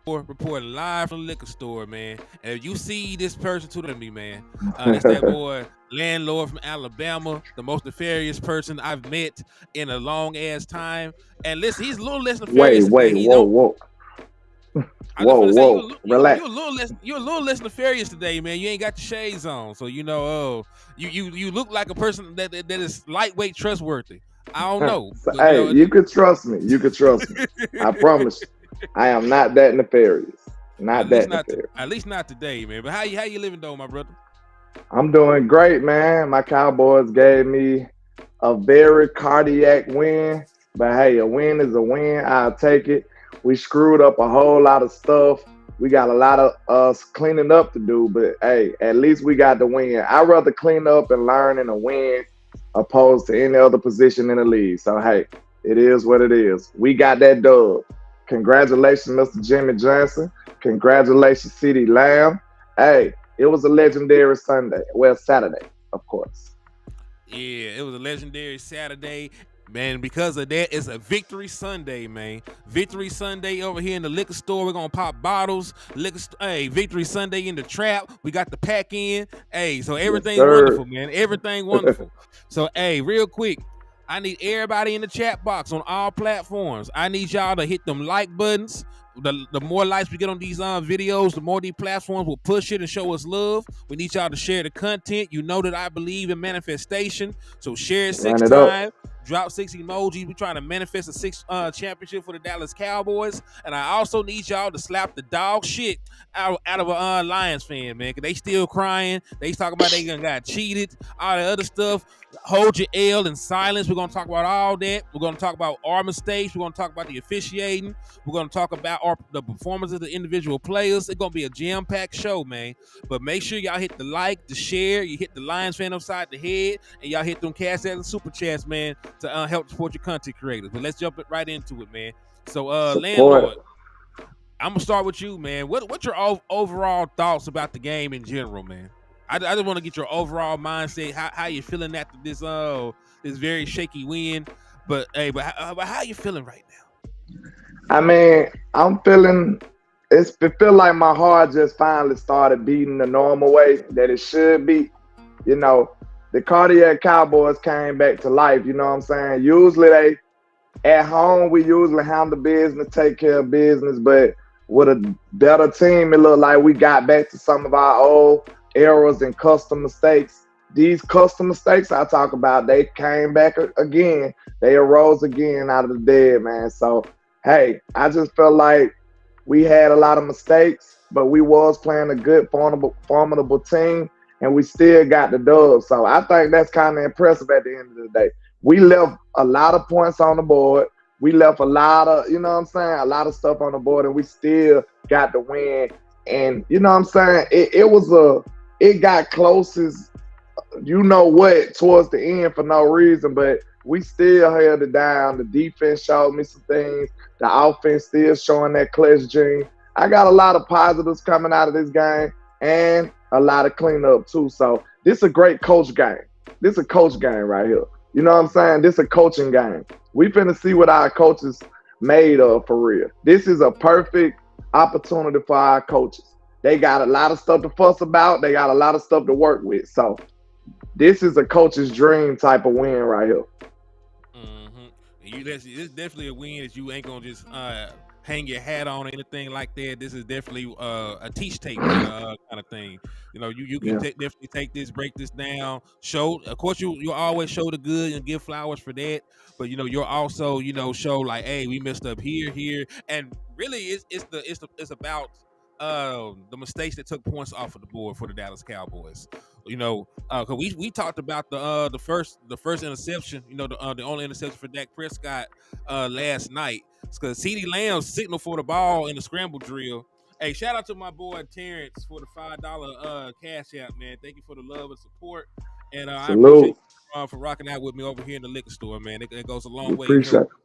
reporting live from the liquor store, man. And if you see this person to me, man, that's that boy landlord from Alabama, the most nefarious person I've met in a long ass time. And listen, he's a little less Wait, nefarious today. wait, He whoa, don't. whoa, I just whoa, want to say whoa. you Relax. a little less nefarious today, man. You ain't got the shades on, so you look like a person that is lightweight trustworthy. I don't know, So, but hey, you could trust me. You could trust me. I promise. I am not that nefarious. Not that nefarious. at least not today, man. But how you living though, my brother? I'm doing great, man. My Cowboys gave me a very cardiac win, but hey, a win is a win. I'll take it. We screwed up a whole lot of stuff. We got a lot of us cleaning up to do, but hey, at least we got the win. I'd rather clean up and learn in a win opposed to any other position in the league. So hey, it is what it is. We got that dub. Congratulations, Mr. Jimmy Johnson. Congratulations, CeeDee Lamb. Hey, it was a legendary Sunday. Well, Saturday, of course. Yeah, it was a legendary Saturday. Man, because of that, it's a victory Sunday, man. Victory Sunday over here in the liquor store. We're gonna pop bottles. Hey, victory Sunday in the trap. We got the pack in. Hey, so Yes, everything's sir. wonderful, man. Everything wonderful. So, hey, real quick, I need everybody in the chat box on all platforms. I need y'all to hit them like buttons. The more likes we get on these videos, the more these platforms will push it and show us love. We need y'all to share the content. You know that I believe in manifestation, so share it six Run it up. times. Drop 6 emojis. We trying to manifest a six championship for the Dallas Cowboys, and I also need y'all to slap the dog shit out of a Lions fan, man, because they still crying. They talking about they got cheated, all the other stuff. Hold your L in silence. We're gonna talk about all that. We're gonna talk about our mistakes. We're gonna talk about the officiating. We're gonna talk about the performance of the individual players. It's gonna be a jam-packed show, man. But make sure y'all hit the like, the share. You hit the Lions fan upside the head, and y'all hit them cash and super chats, man, to help support your content creators. But let's jump right into it, man. So, Support. landlord, I'm gonna start with you, man. What's your overall thoughts about the game in general, man? I just want to get your overall mindset. How you feeling after this very shaky win? But hey, but how you feeling right now? I mean, I'm feeling it feel like my heart just finally started beating the normal way that it should be. You know, the cardiac Cowboys came back to life, you know what I'm saying? Usually they at home we usually handle business, take care of business, but with a better team, it looked like we got back to some of our old errors and custom mistakes. These custom mistakes I talk about, they came back again. They arose again out of the dead, man. So hey, I just felt like we had a lot of mistakes, but we was playing a good, formidable team, and we still got the dub. So I think that's kind of impressive at the end of the day. We left a lot of points on the board. We left a lot of, you know what I'm saying, a lot of stuff on the board, and we still got the win. And you know what I'm saying, it got close as you know what towards the end for no reason, but we still held it down. The defense showed me some things. The offense still showing that clutch gene. I got a lot of positives coming out of this game and a lot of cleanup too. So this is a great coach game. This is a coach game right here. You know what I'm saying? This is a coaching game. We finna see what our coaches made of for real. This is a perfect opportunity for our coaches. They got a lot of stuff to fuss about. They got a lot of stuff to work with. So this is a coach's dream type of win right here. Mm-hmm. It's definitely a win that you ain't gonna just hang your hat on or anything like that. This is definitely a teach tape kind of thing. You know, you can Yeah. definitely take this, break this down, show. Of course, you always show the good and give flowers for that. But you know, you'll also show like, hey, we messed up here, and really, it's about the mistakes that took points off of the board for the Dallas Cowboys. You know, cause we talked about the first interception. You know, the only interception for Dak Prescott last night. Because CeeDee Lamb signaled for the ball in the scramble drill. Hey, shout out to my boy Terrence for the $5 cash app, man. Thank you for the love and support, and I appreciate Salute. you for rocking out with me over here in the liquor store, man. It goes a We long way. It appreciate helps.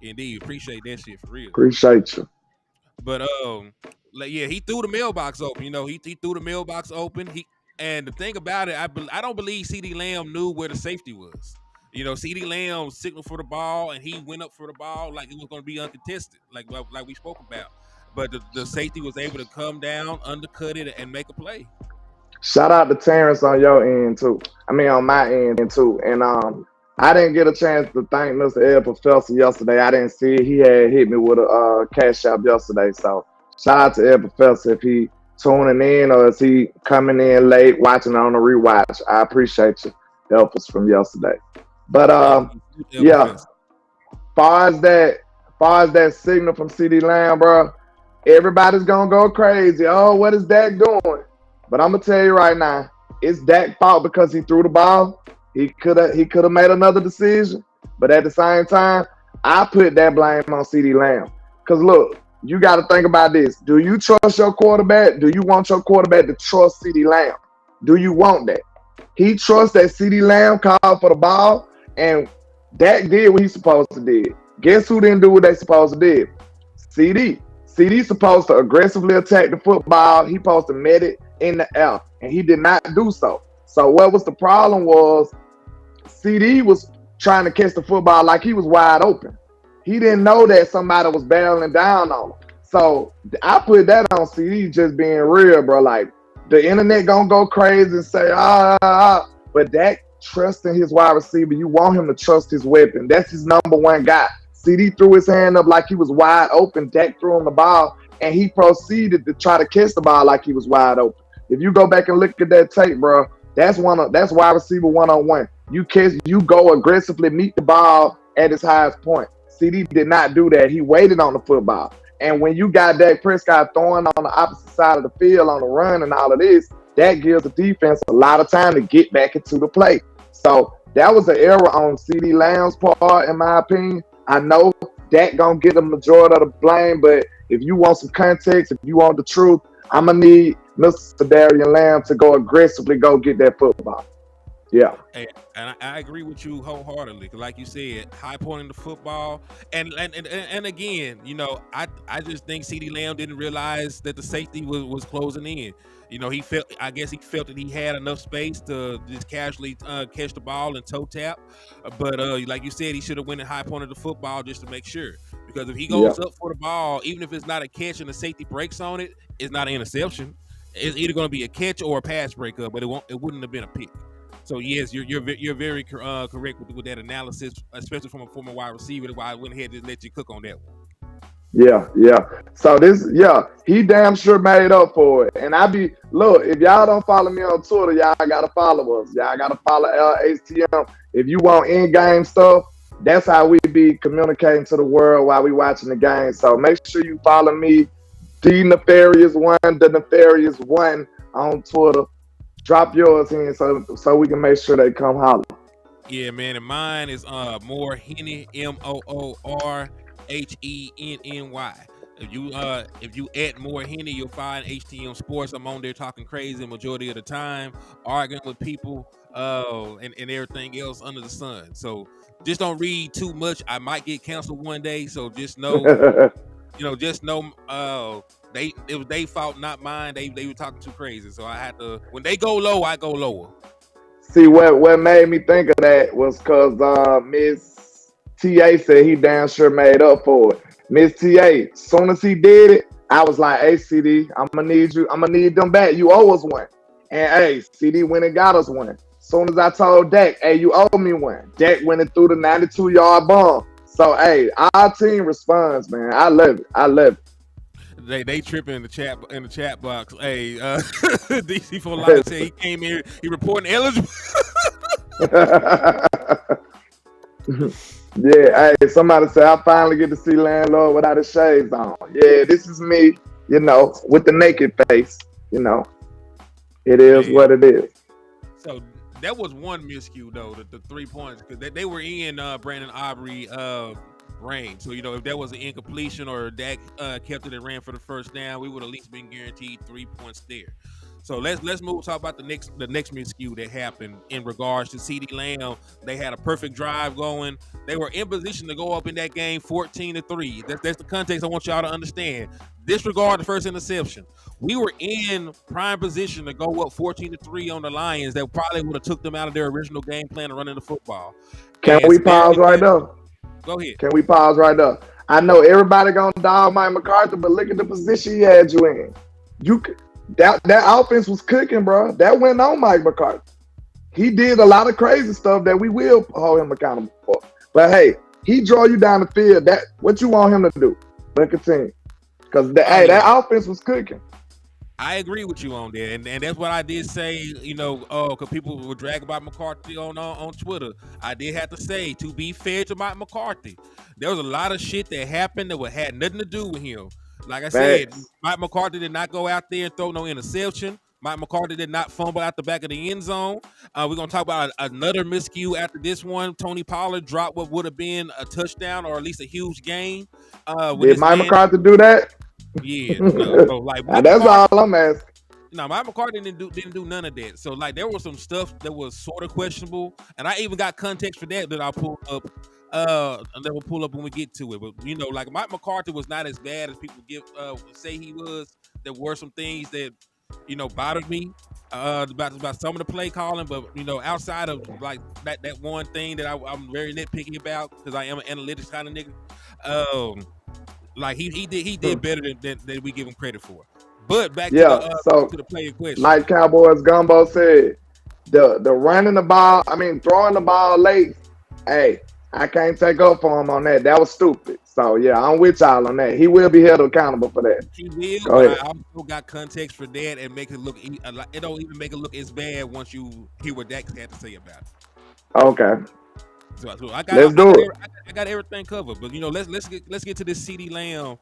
Indeed, appreciate that shit for real. appreciate you. But like, yeah, he threw the mailbox open. You know, he threw the mailbox open. And the thing about it, I don't believe CeeDee Lamb knew where the safety was. You know, CeeDee Lamb signaled for the ball, and he went up for the ball like it was going to be uncontested, like we spoke about. but the safety was able to come down, undercut it, and make a play. Shout out to Terrence on your end too. I mean on my end too. And I didn't get a chance to thank Mr. Ed Professor yesterday. I didn't see it. He had hit me with a cash app yesterday. So shout out to Ed Professor if he tuning in or is he coming in late watching on the rewatch. I appreciate you. Help us from yesterday. But yeah, far as that signal from CeeDee Lamb, bro, everybody's gonna go crazy. Oh, what is Dak doing? But I'm gonna tell you right now, it's Dak's fault because he threw the ball. He could have made another decision. But at the same time, I put that blame on CeeDee Lamb. Because look, you got to think about this. Do you trust your quarterback? Do you want your quarterback to trust CeeDee Lamb? Do you want that? He trusts that CeeDee Lamb called for the ball, and Dak did what he's supposed to do. Guess who didn't do what they supposed to do? CD. CD's supposed to aggressively attack the football. He supposed to met it in the air, and he did not do so. So what was the problem was CD was trying to catch the football like he was wide open. He didn't know that somebody was barreling down on him. So I put that on CD just being real, bro. Like the internet gonna go crazy and say, but Dak trusting his wide receiver, you want him to trust his weapon. That's his number one guy. CD threw his hand up like he was wide open. Dak threw him the ball, and he proceeded to try to catch the ball like he was wide open. If you go back and look at that tape, bro, that's wide receiver 1-on-1. You go aggressively meet the ball at its highest point. CD did not do that. He waited on the football. And when you got Dak Prescott throwing on the opposite side of the field on the run and all of this, that gives the defense a lot of time to get back into the play. So that was an error on CeeDee Lamb's part, in my opinion. I know Dak gonna get the majority of the blame, but if you want some context, if you want the truth, I'm gonna need Mr. CeeDee Lamb to go aggressively go get that football. Yeah. And I agree with you wholeheartedly. Like you said, high pointing the football. And again, you know, I just think CeeDee Lamb didn't realize that the safety was closing in. You know, I guess he felt that he had enough space to just casually catch the ball and toe tap. But like you said, he should have went and high pointed the football just to make sure. Because if he goes up for the ball, even if it's not a catch and the safety breaks on it, it's not an interception. It's either going to be a catch or a pass breakup, but it wouldn't have been a pick. So yes, you're very correct with that analysis, especially from a former wide receiver. That's why I went ahead and let you cook on that one. Yeah. So he damn sure made up for it. And if y'all don't follow me on Twitter, y'all gotta follow us. Y'all gotta follow LHTM. If you want in-game stuff, that's how we be communicating to the world while we watching the game. So make sure you follow me, the Nefarious One on Twitter. Drop yours in so we can make sure they come holler. Yeah, man, and mine is More Henny, MoorHenny. If you add More Henny, you'll find HTM Sports. I'm on there talking crazy the majority of the time, arguing with people and everything else under the sun. So just don't read too much. I might get canceled one day, so just know it was their fault, not mine. They were talking too crazy, so I had to. When they go low, I go lower. See what made me think of that was because Miss TA said he damn sure made up for it. Miss TA, as soon as he did it, I was like, "Hey CD, I'm gonna need them back. You owe us one." And hey, CD went and got us one. As soon as I told Dak, "Hey, you owe me one," Dak went and threw the 92-yard bomb. So hey, our team responds, man. I love it. They tripping in the chat box. Hey, DC for Life said he came here. He reporting eligible. Yeah, hey, somebody said I finally get to see Landlord without his shades on. Yeah, this is me, with the naked face. It is what it is. So that was one miscue though, the 3 points, because they were in Brandon Aubrey range. So if there was an incompletion or Dak kept it and ran for the first down, we would at least been guaranteed 3 points there. So let's move talk about the next miscue that happened in regards to CeeDee Lamb. They had a perfect drive going. They were in position to go up in that game 14-3. That's the context I want y'all to understand. Disregard the first interception. We were in prime position to go up 14-3 on the Lions. That probably would have took them out of their original game plan of running the football. Can we pause right there? Go ahead. Can we pause right there? I know everybody gonna dog Mike McCarthy, but look at the position he had you in. That offense was cooking, bro. That went on Mike McCarthy. He did a lot of crazy stuff that we will hold him accountable for. But hey, he draw you down the field. That what you want him to do? But continue, because that offense was cooking. I agree with you on that, and that's what I did say. You know, because people were dragging about McCarthy on Twitter. I did have to say, to be fair to Mike McCarthy, there was a lot of shit that happened that had nothing to do with him. Like I said, Mike McCarthy did not go out there and throw no interception. Mike McCarthy did not fumble out the back of the end zone. We're going to talk about another miscue after this one. Tony Pollard dropped what would have been a touchdown or at least a huge gain. Did Mike McCarthy do that? Yeah. No, so like that's all I'm asking. No, Mike McCarthy didn't do none of that. So like there was some stuff that was sort of questionable, and I even got context for that I'll pull up. And then we'll pull up when we get to it. But you know, like Mike McCarthy was not as bad as people say he was. There were some things that bothered me about some of the play calling, but outside of like that one thing that I'm very nitpicky about because I am an analytics kind of nigga. Like he did better than we give him credit for. But back to the play in question. Like Cowboys Gumbo said, the running the ball, throwing the ball late, hey, I can't take up for him on that. That was stupid. So yeah, I'm with y'all on that. He will be held accountable for that. He will, but I also got context for that and make it look. It don't even make it look as bad once you hear what Dak had to say about it. Okay. So let's do it. I got everything covered, but let's get to this CeeDee Lamb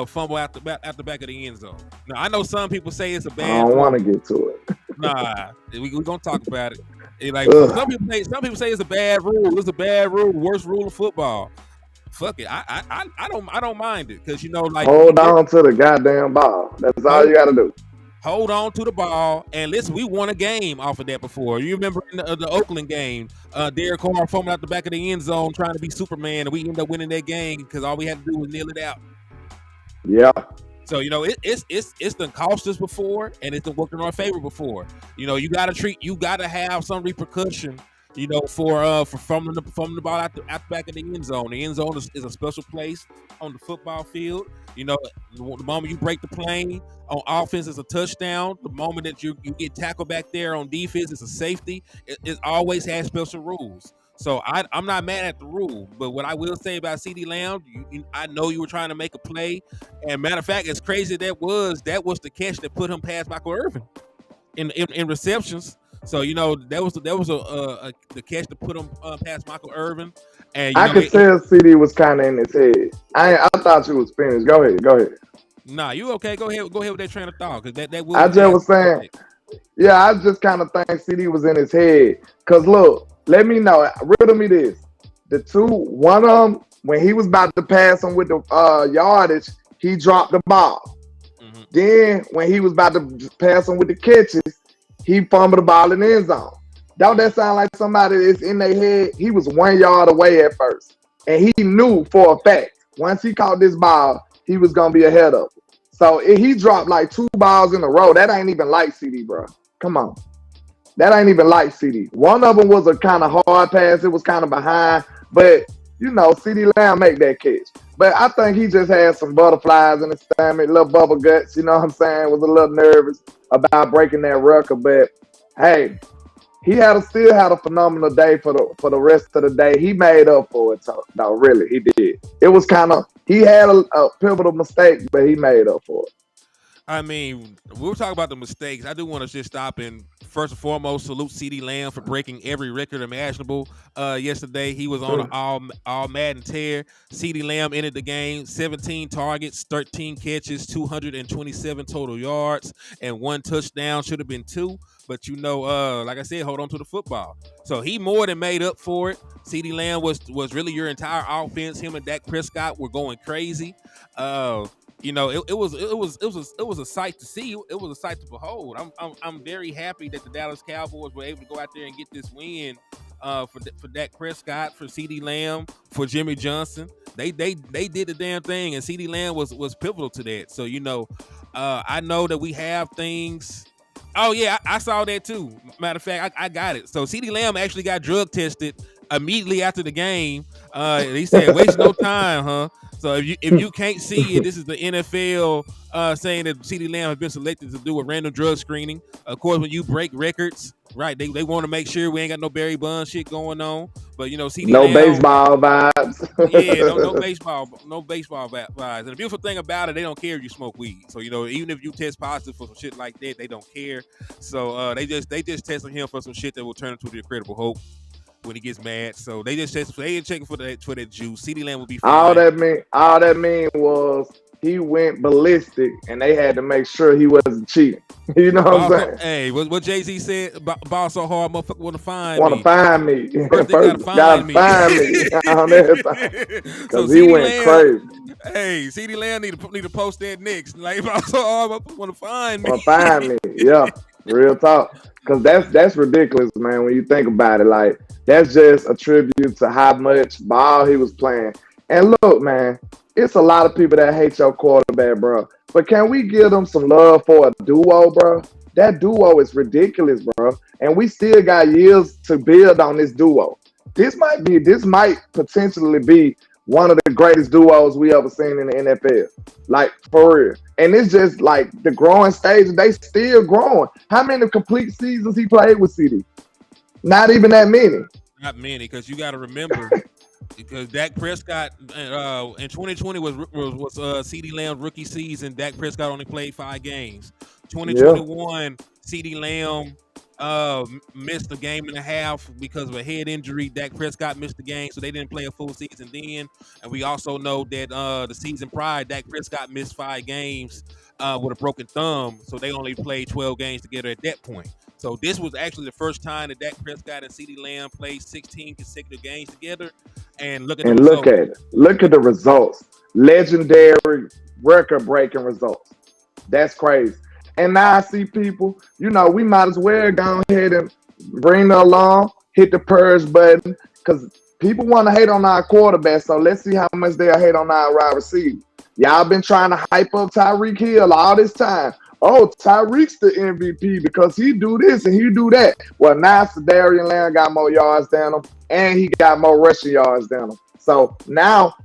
fumble out the back of the end zone. Now I know some people say it's a bad. I don't want to get to it. Nah, we gonna talk about it. Some people say it's a bad rule. It's a bad rule, worst rule of football. Fuck it, I don't mind it because hold on to the goddamn ball. That's all you got to do. Hold on to the ball, and listen, we won a game off of that before. You remember in the Oakland game, Derek Carr fumbled out the back of the end zone trying to be Superman, and we ended up winning that game because all we had to do was kneel it out. Yeah. So it's done cost us before, and it's been working in our favor before. You gotta have some repercussion. For fumbling the ball out the back of the end zone. The end zone is a special place on the football field. The moment you break the plane on offense is a touchdown. The moment that you get tackled back there on defense is a safety. It always has special rules. So I'm not mad at the rule, but what I will say about CeeDee Lamb, I know you were trying to make a play, and matter of fact, as crazy that was the catch that put him past Michael Irvin in receptions. So that was the catch to put him past Michael Irvin, and I could tell CD was kind of in his head. I thought you was finished. Go ahead. Nah, you okay? Go ahead with that train of thought because that I just was saying. Yeah, I just kind of think CD was in his head. Cause look, let me know. Riddle me this: one of them when he was about to pass him with the yardage, he dropped the ball. Mm-hmm. Then when he was about to pass him with the catches, he fumbled the ball in the end zone. Don't that sound like somebody is in their head? He was 1 yard away at first. And he knew for a fact, once he caught this ball, he was going to be ahead of him. So if he dropped like 2 balls in a row, that ain't even like CD, bro. Come on. That ain't even like CD. One of them was a kind of hard pass. It was kind of behind. But, CeeDee Lamb make that catch. But I think he just had some butterflies in his stomach, little bubble guts, you know what I'm saying? Was a little nervous about breaking that record. But, hey, he still had a phenomenal day for the rest of the day. He made up for it, though, really, he did. It was he had a pivotal mistake, but he made up for it. We were talking about the mistakes. I do want to just stop and first and foremost salute CeeDee Lamb for breaking every record imaginable. Yesterday, he was on an all Madden tear. CeeDee Lamb ended the game 17 targets, 13 catches, 227 total yards, and 1 touchdown. Should have been 2, but like I said, hold on to the football. So he more than made up for it. CeeDee Lamb was really your entire offense. Him and Dak Prescott were going crazy. It was a sight to see. It was a sight to behold. I'm very happy that the Dallas Cowboys were able to go out there and get this win for Dak Prescott, for CeeDee Lamb, for Jimmy Johnson. They did the damn thing, and CeeDee Lamb was pivotal to that. So I know that we have things. Oh yeah, I saw that too. Matter of fact, I got it. So CeeDee Lamb actually got drug tested immediately after the game, he said, "Waste no time, huh?" So if you can't see it, this is the NFL saying that CeeDee Lamb has been selected to do a random drug screening. Of course, when you break records, right? They want to make sure we ain't got no Barry Bonds shit going on. But CeeDee No Lamb, baseball vibes. yeah, no baseball, vibes. And the beautiful thing about it, they don't care if you smoke weed. So even if you test positive for some shit like that, they don't care. So they just testing him for some shit that will turn into the Incredible Hulk when he gets mad. So they ain't checking for that juice. CeeDee Lamb will be all fine. that mean was he went ballistic, and they had to make sure he wasn't cheating. You know what I'm saying? Hey, what Jay-Z said, ball so hard, motherfucker want to find me. First, they gotta find me. On everything. So Because he went crazy. Hey, CeeDee Lamb need to post that next. Like, ball so hard, motherfucker want to find me. Want to find me? Yeah, real talk. Because that's ridiculous, man. When you think about it, like that's just a tribute to how much ball he was playing. And look, man, it's a lot of people that hate your quarterback, bro. But can we give them some love for a duo, bro? That duo is ridiculous, bro. And we still got years to build on this duo. This might potentially be one of the greatest duos we ever seen in the NFL. Like, for real. And it's just like the growing stage, they still growing. How many complete seasons he played with CD? Not even that many. Not many, because you got to remember, because Dak Prescott in 2020 was CeeDee Lamb's rookie season. Dak Prescott only played 5 games. 2021, CeeDee Lamb missed a game and a half because of a head injury. Dak Prescott missed the game, so they didn't play a full season then. And we also know that the season prior, Dak Prescott missed 5 games with a broken thumb, so they only played 12 games together at that point. So this was actually the first time that Dak Prescott and CeeDee Lamb played 16 consecutive games together. And look at it. Look at the results. Legendary, record-breaking results. That's crazy. And now I see people, we might as well go ahead and bring it along, hit the purge button, because people want to hate on our quarterback, so let's see how much they'll hate on our wide receiver. Y'all been trying to hype up Tyreek Hill all this time. Oh, Tyreek's the MVP because he do this and he do that. Well, now CeeDee Lamb got more yards than him, and he got more rushing yards than him. So now,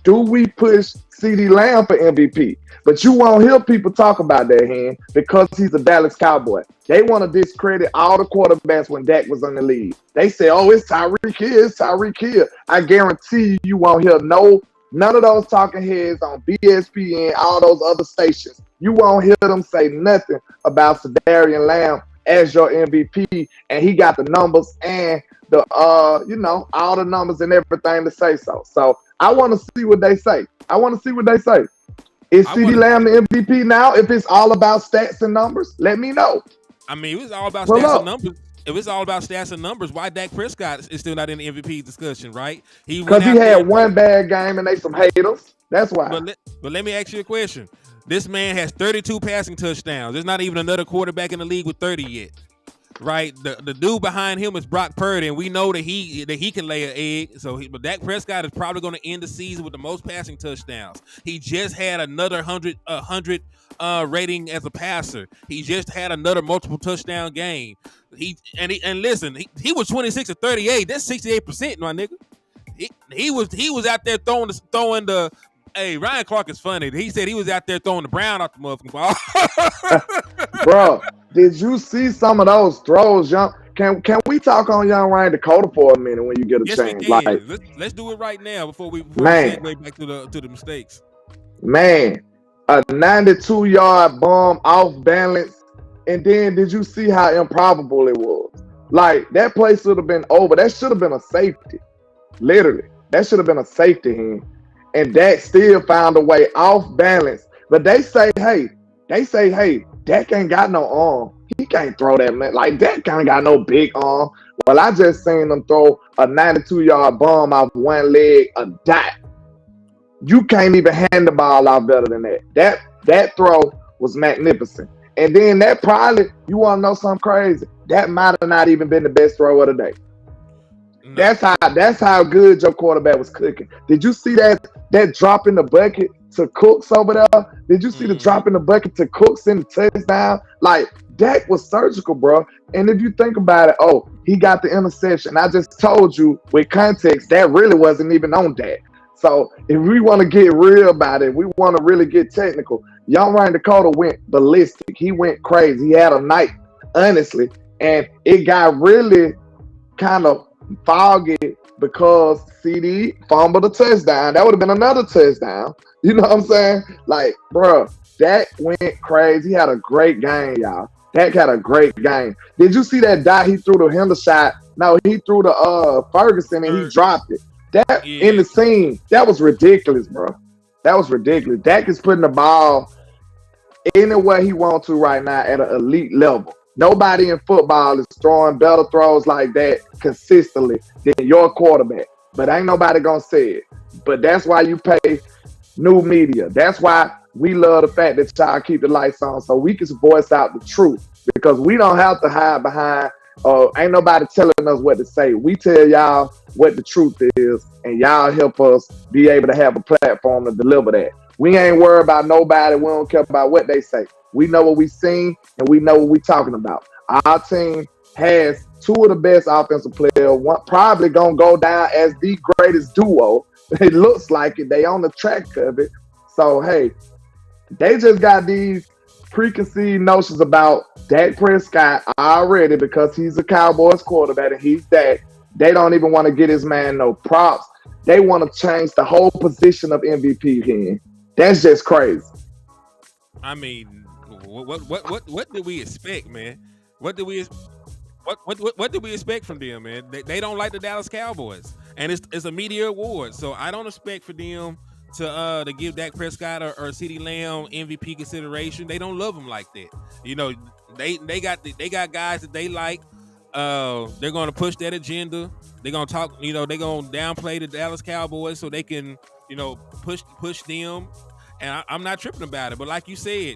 do we push CeeDee Lamb for MVP? But you won't hear people talk about that, Hen, because he's a Dallas Cowboy. They want to discredit all the quarterbacks when Dak was in the league. They say, oh, it's Tyreek Hill, it's Tyreek Hill. I guarantee you won't hear none of those talking heads on BSPN, all those other stations. You won't hear them say nothing about CeeDee Lamb as your MVP, and he got the numbers and the all the numbers and everything to say so. So I want to see what they say. Is CeeDee Lamb the MVP now? If it's all about stats and numbers, let me know. I mean, it was all about stats and numbers. If it's all about stats and numbers, why Dak Prescott is still not in the MVP discussion, right? Because he had one bad game and they some haters. That's why. But let me ask you a question. This man has 32 passing touchdowns. There's not even another quarterback in the league with 30 yet, right? The dude behind him is Brock Purdy, and we know that he can lay an egg. But Dak Prescott is probably going to end the season with the most passing touchdowns. He just had another 100 rating as a passer. He just had another multiple touchdown game. He was 26 to 38. That's 68%, my nigga. He was out there throwing the. Hey, Ryan Clark is funny. He said he was out there throwing the brown off the motherfucking ball. Bro, did you see some of those throws, young? Can we talk on young Ryan Dakota for a minute when you get a chance? Like, let's do it right now before we segue back to the mistakes. Man, a 92-yard bomb off balance, and then did you see how improbable it was? Like, that play should have been over. That should have been a safety. Literally, that should have been a safety hand. And Dak still found a way off balance. But they say, hey, Dak ain't got no arm. He can't throw that, man. Like, Dak ain't got no big arm. Well, I just seen him throw a 92-yard bomb off one leg, a dot. You can't even hand the ball out better than that. That throw was magnificent. And then that probably, you want to know something crazy? That might have not even been the best throw of the day. No. That's how good your quarterback was cooking. Did you see that drop in the bucket to Cooks over there? Did you see the drop in the bucket to Cooks in the touchdown? Like, Dak was surgical, bro. And if you think about it, oh, he got the interception. I just told you with context, that really wasn't even on Dak. So if we want to get real about it, we want to really get technical. Young Ryan Dakota went ballistic. He went crazy. He had a night, honestly. And it got really kind of foggy because CD fumbled a touchdown. That would have been another touchdown. You know what I'm saying? Like, bro, Dak went crazy. He had a great game, y'all. Dak had a great game. Did you see that dot he threw to Hinder shot? No, he threw to Ferguson and he dropped it. That in the scene, that was ridiculous, bro. That was ridiculous. Dak is putting the ball anywhere he wants to right now at an elite level. Nobody in football is throwing better throws like that consistently than your quarterback. But ain't nobody gonna say it. But that's why you pay new media. That's why we love the fact that y'all keep the lights on so we can voice out the truth. Because we don't have to hide behind ain't nobody telling us what to say. We tell y'all what the truth is, and y'all help us be able to have a platform to deliver that. We ain't worried about nobody. We don't care about what they say. We know what we seen, and we know what we talking about. Our team has two of the best offensive players. One probably gonna go down as the greatest duo. It looks like it. They on the track of it. So hey, they just got these preconceived notions about Dak Prescott already because he's a Cowboys quarterback and he's Dak. They don't even want to get his man no props. They want to change the whole position of MVP again. That's just crazy. I mean, what did we expect, man? What did we expect from them, man? They don't like the Dallas Cowboys, and it's a media award, so I don't expect for them to give Dak Prescott or CeeDee Lamb MVP consideration. They don't love him like that. You know, they got guys that they like. They're going to push that agenda. They're going to talk. You know, they're going to downplay the Dallas Cowboys so they can, you know, push them. And I'm not tripping about it. But like you said,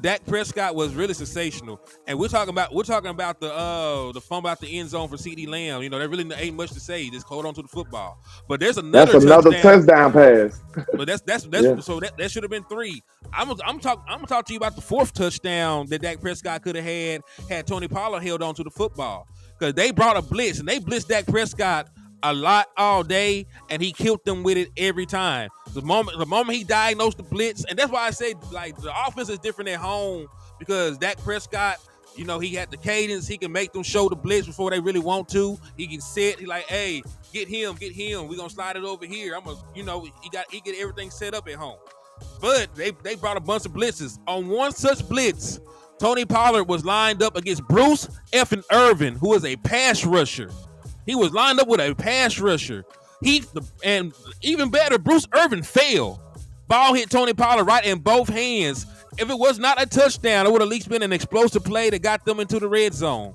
Dak Prescott was really sensational, and we're talking about the fumble out the end zone for CeeDee Lamb. You know, there really ain't much to say. Just hold on to the football. But there's another touchdown pass. But that's Yeah. So that should have been 3. I'm talk to you about the 4th touchdown that Dak Prescott could have had Tony Pollard held on to the football, because they brought a blitz and they blitzed Dak Prescott a lot all day, and he killed them with it every time. The moment he diagnosed the blitz, and that's why I say, like, the offense is different at home, because Dak Prescott, you know, he had the cadence. He can make them show the blitz before they really want to. He can sit. He like, hey, get him. We're gonna slide it over here. He get everything set up at home. But they brought a bunch of blitzes. On one such blitz, Tony Pollard was lined up against Bruce effing Irvin, who is a pass rusher. He was lined up with a pass rusher. And even better, Bruce Irvin fell. Ball hit Tony Pollard right in both hands. If it was not a touchdown, it would at least been an explosive play that got them into the red zone.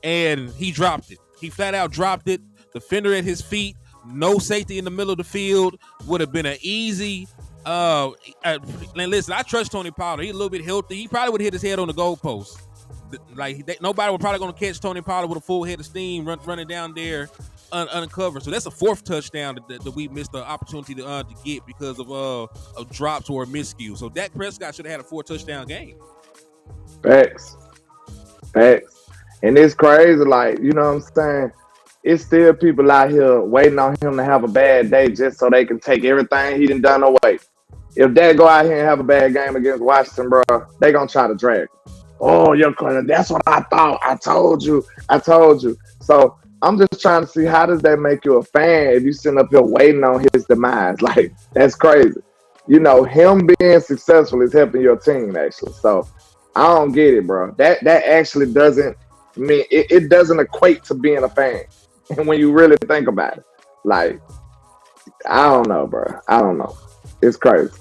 And he dropped it. He flat out dropped it. Defender at his feet. No safety in the middle of the field. Would have been an easy. Listen, I trust Tony Pollard. He's a little bit healthy. He probably would have hit his head on the goalpost. Nobody was probably going to catch Tony Pollard with a full head of steam running down there uncovered. So that's a 4th touchdown that we missed the opportunity to get because of drops or miscue. So Dak Prescott should have had a 4 touchdown game. Facts. And it's crazy, like, you know what I'm saying? It's still people out here waiting on him to have a bad day just so they can take everything he done away. If Dak go out here and have a bad game against Washington, bro, they gonna try to drag him. Oh, you're corner. That's what I thought. I told you. So I'm just trying to see, how does that make you a fan if you sitting up here waiting on his demise? Like, that's crazy. You know, him being successful is helping your team, actually. So I don't get it, bro. That actually doesn't mean it doesn't equate to being a fan. And when you really think about it, like, I don't know, bro. I don't know. It's crazy.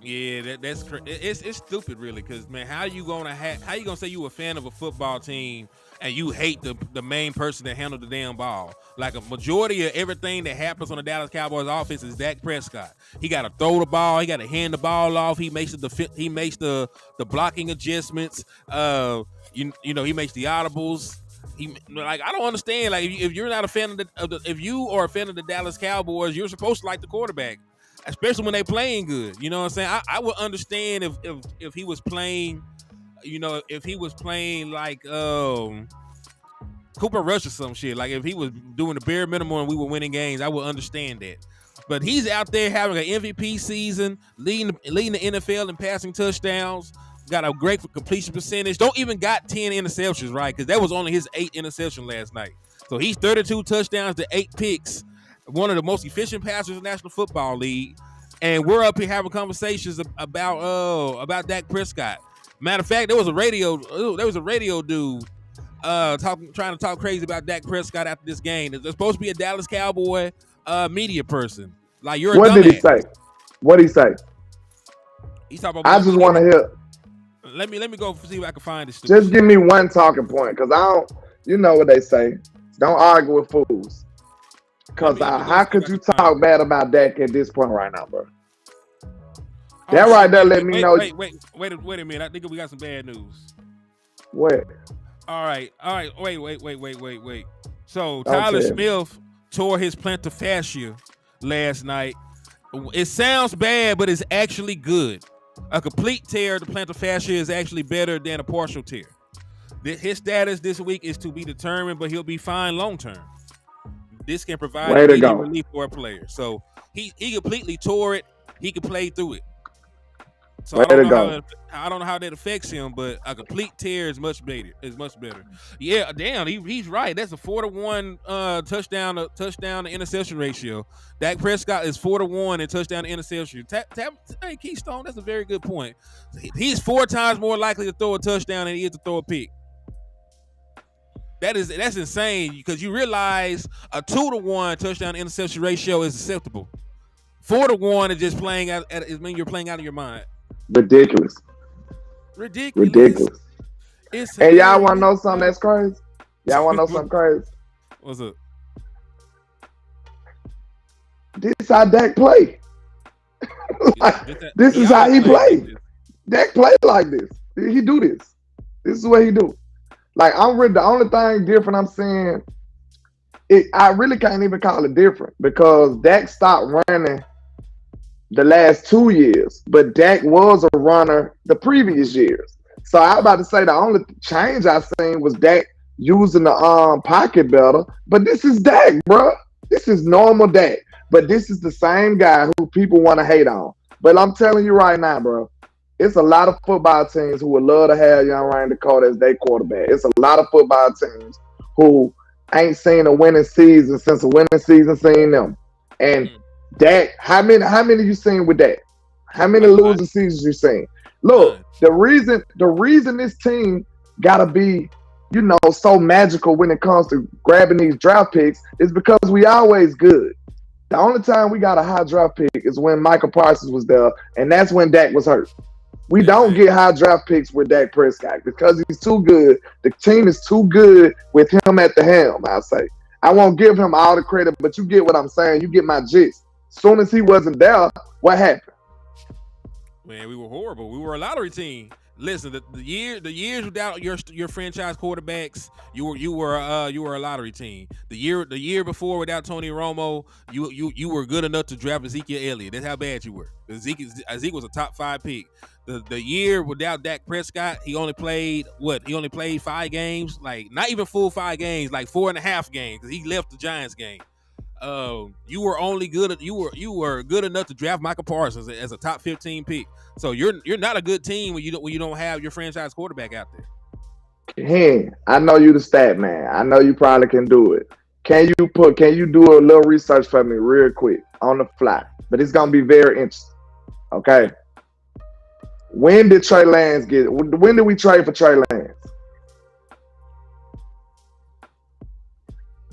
Yeah, that's it's stupid, really, because, man, how you gonna say you a fan of a football team and you hate the main person that handled the damn ball? Like, a majority of everything that happens on the Dallas Cowboys offense is Dak Prescott. He got to throw the ball. He got to hand the ball off. He makes the blocking adjustments. You know, he makes the audibles. I don't understand. Like, if you're not a fan of if you are a fan of the Dallas Cowboys, you're supposed to like the quarterback, especially when they playing good. You know what I'm saying? I would understand if he was playing if he was playing like Cooper Rush or some shit, like if he was doing the bare minimum and we were winning games, I would understand that. But he's out there having an MVP season, leading the NFL in passing touchdowns. Got a great completion percentage. Don't even got 10 interceptions, right? Because that was only his 8th interception last night. So he's 32 touchdowns to 8 picks. One of the most efficient passers in the National Football League. And we're up here having conversations about Dak Prescott. Matter of fact, there was a radio dude trying to talk crazy about Dak Prescott after this game. There's supposed to be a Dallas Cowboy media person. Like, you're a What dumbass. did he say? What did he say? He's talking about. I just want to hear. Let me go see if I can find this. Just give me one talking point, because I don't. You know what they say. Don't argue with fools. Because how could you talk bad about Dak at this point right now, bro? That right there let me know. Wait a minute. I think we got some bad news. What? All right. Wait. So Tyler Smith tore his plantar fascia last night. It sounds bad, but it's actually good. A complete tear of the plantar fascia is actually better than a partial tear. His status this week is to be determined, but he'll be fine long term. This can provide immediate relief for a player. So he completely tore it. He can play through it. So I don't know how that affects him, but a complete tear is much better. Yeah, damn, he's right. That's a 4-to-1 touchdown to interception ratio. Dak Prescott is 4-to-1 in touchdown to interception. Hey, Keystone, that's a very good point. He's 4 times more likely to throw a touchdown than he is to throw a pick. That's insane, because you realize a 2-to-1 touchdown to interception ratio is acceptable. 4-to-1 is just playing out. It means you're playing out of your mind. Ridiculous. And y'all want to know something that's crazy? Y'all want to know something crazy? What's up? This is how Dak play. This is how he play. Dak play like this. He do this. This is what he do. Like, the only thing different I'm saying, I really can't even call it different, because Dak stopped running the last 2 years, but Dak was a runner the previous years. So I'm about to say the only change I seen was Dak using the pocket better. But this is Dak, bro. This is normal Dak. But this is the same guy who people want to hate on. But I'm telling you right now, bro, it's a lot of football teams who would love to have young Ryan Dakota as their quarterback. It's a lot of football teams who ain't seen a winning season since a winning season seen them. And Dak, how many you seen with Dak? How many losing seasons you seen? Look, the reason this team gotta be, so magical when it comes to grabbing these draft picks is because we always good. The only time we got a high draft pick is when Michael Parsons was there, and that's when Dak was hurt. We don't get high draft picks with Dak Prescott because he's too good. The team is too good with him at the helm, I'll say. I won't give him all the credit, but you get what I'm saying. You get my gist. Soon as he wasn't there, what happened? Man, we were horrible. We were a lottery team. Listen, the years without your franchise quarterbacks, you were a lottery team. The year before without Tony Romo, you were good enough to draft Ezekiel Elliott. That's how bad you were. Ezekiel was a top 5 pick. The year without Dak Prescott, he only played 5 games, like not even full 5 games, like 4.5 games, because he left the Giants game. You were only good. You were good enough to draft Michael Parsons as a top 15 pick. So you're not a good team when you don't have your franchise quarterback out there. Hey, I know you the stat man. I know you probably can do it. Can you do a little research for me real quick on the fly? But it's gonna be very interesting. Okay. When did Trey Lance when did we trade for Trey Lance?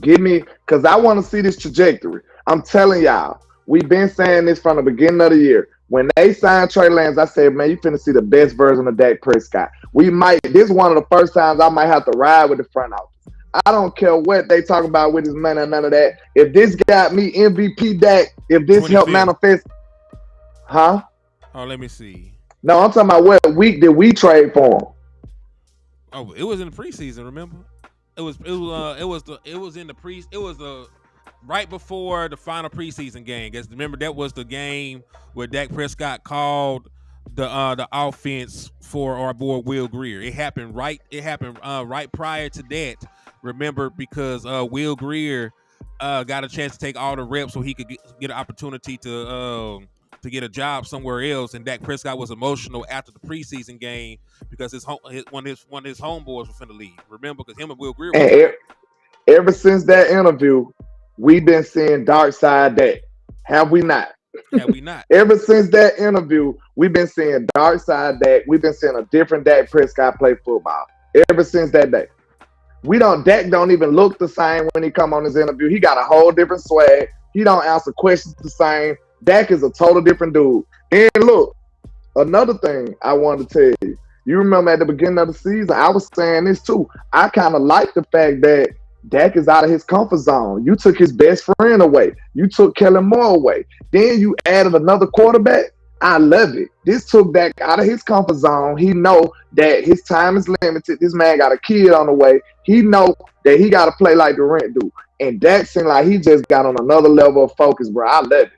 Give me, because I want to see this trajectory. I'm telling y'all, we've been saying this from the beginning of the year. When they signed Trey Lance, I said, man, you finna see the best version of Dak Prescott. This is one of the first times I might have to ride with the front office. I don't care what they talk about with his money and none of that. If this got me MVP Dak, if this helped manifest, huh? Oh, let me see. No, I'm talking about what week did we trade for him? Oh, it was in the preseason, remember? It was right before the final preseason game. Guys, remember that was the game where Dak Prescott called the offense for our boy Will Greer. It happened right. It happened right prior to that. Remember, because Will Greer got a chance to take all the reps so he could get an opportunity to get a job somewhere else. And Dak Prescott was emotional after the preseason game because one of his homeboys was finna leave. Remember, because him and Will Greer And were ever since that interview, we've been seeing dark side Dak. Have we not? Have we not? Ever since that interview, we've been seeing dark side Dak. We've been seeing a different Dak Prescott play football. Ever since that day. Dak don't even look the same when he come on his interview. He got a whole different swag. He don't answer questions the same. Dak is a total different dude. And look, another thing I wanted to tell you. You remember at the beginning of the season, I was saying this too. I kind of like the fact that Dak is out of his comfort zone. You took his best friend away. You took Kellen Moore away. Then you added another quarterback. I love it. This took Dak out of his comfort zone. He know that his time is limited. This man got a kid on the way. He know that he got to play like the rent do. And Dak seemed like he just got on another level of focus, bro. I love it.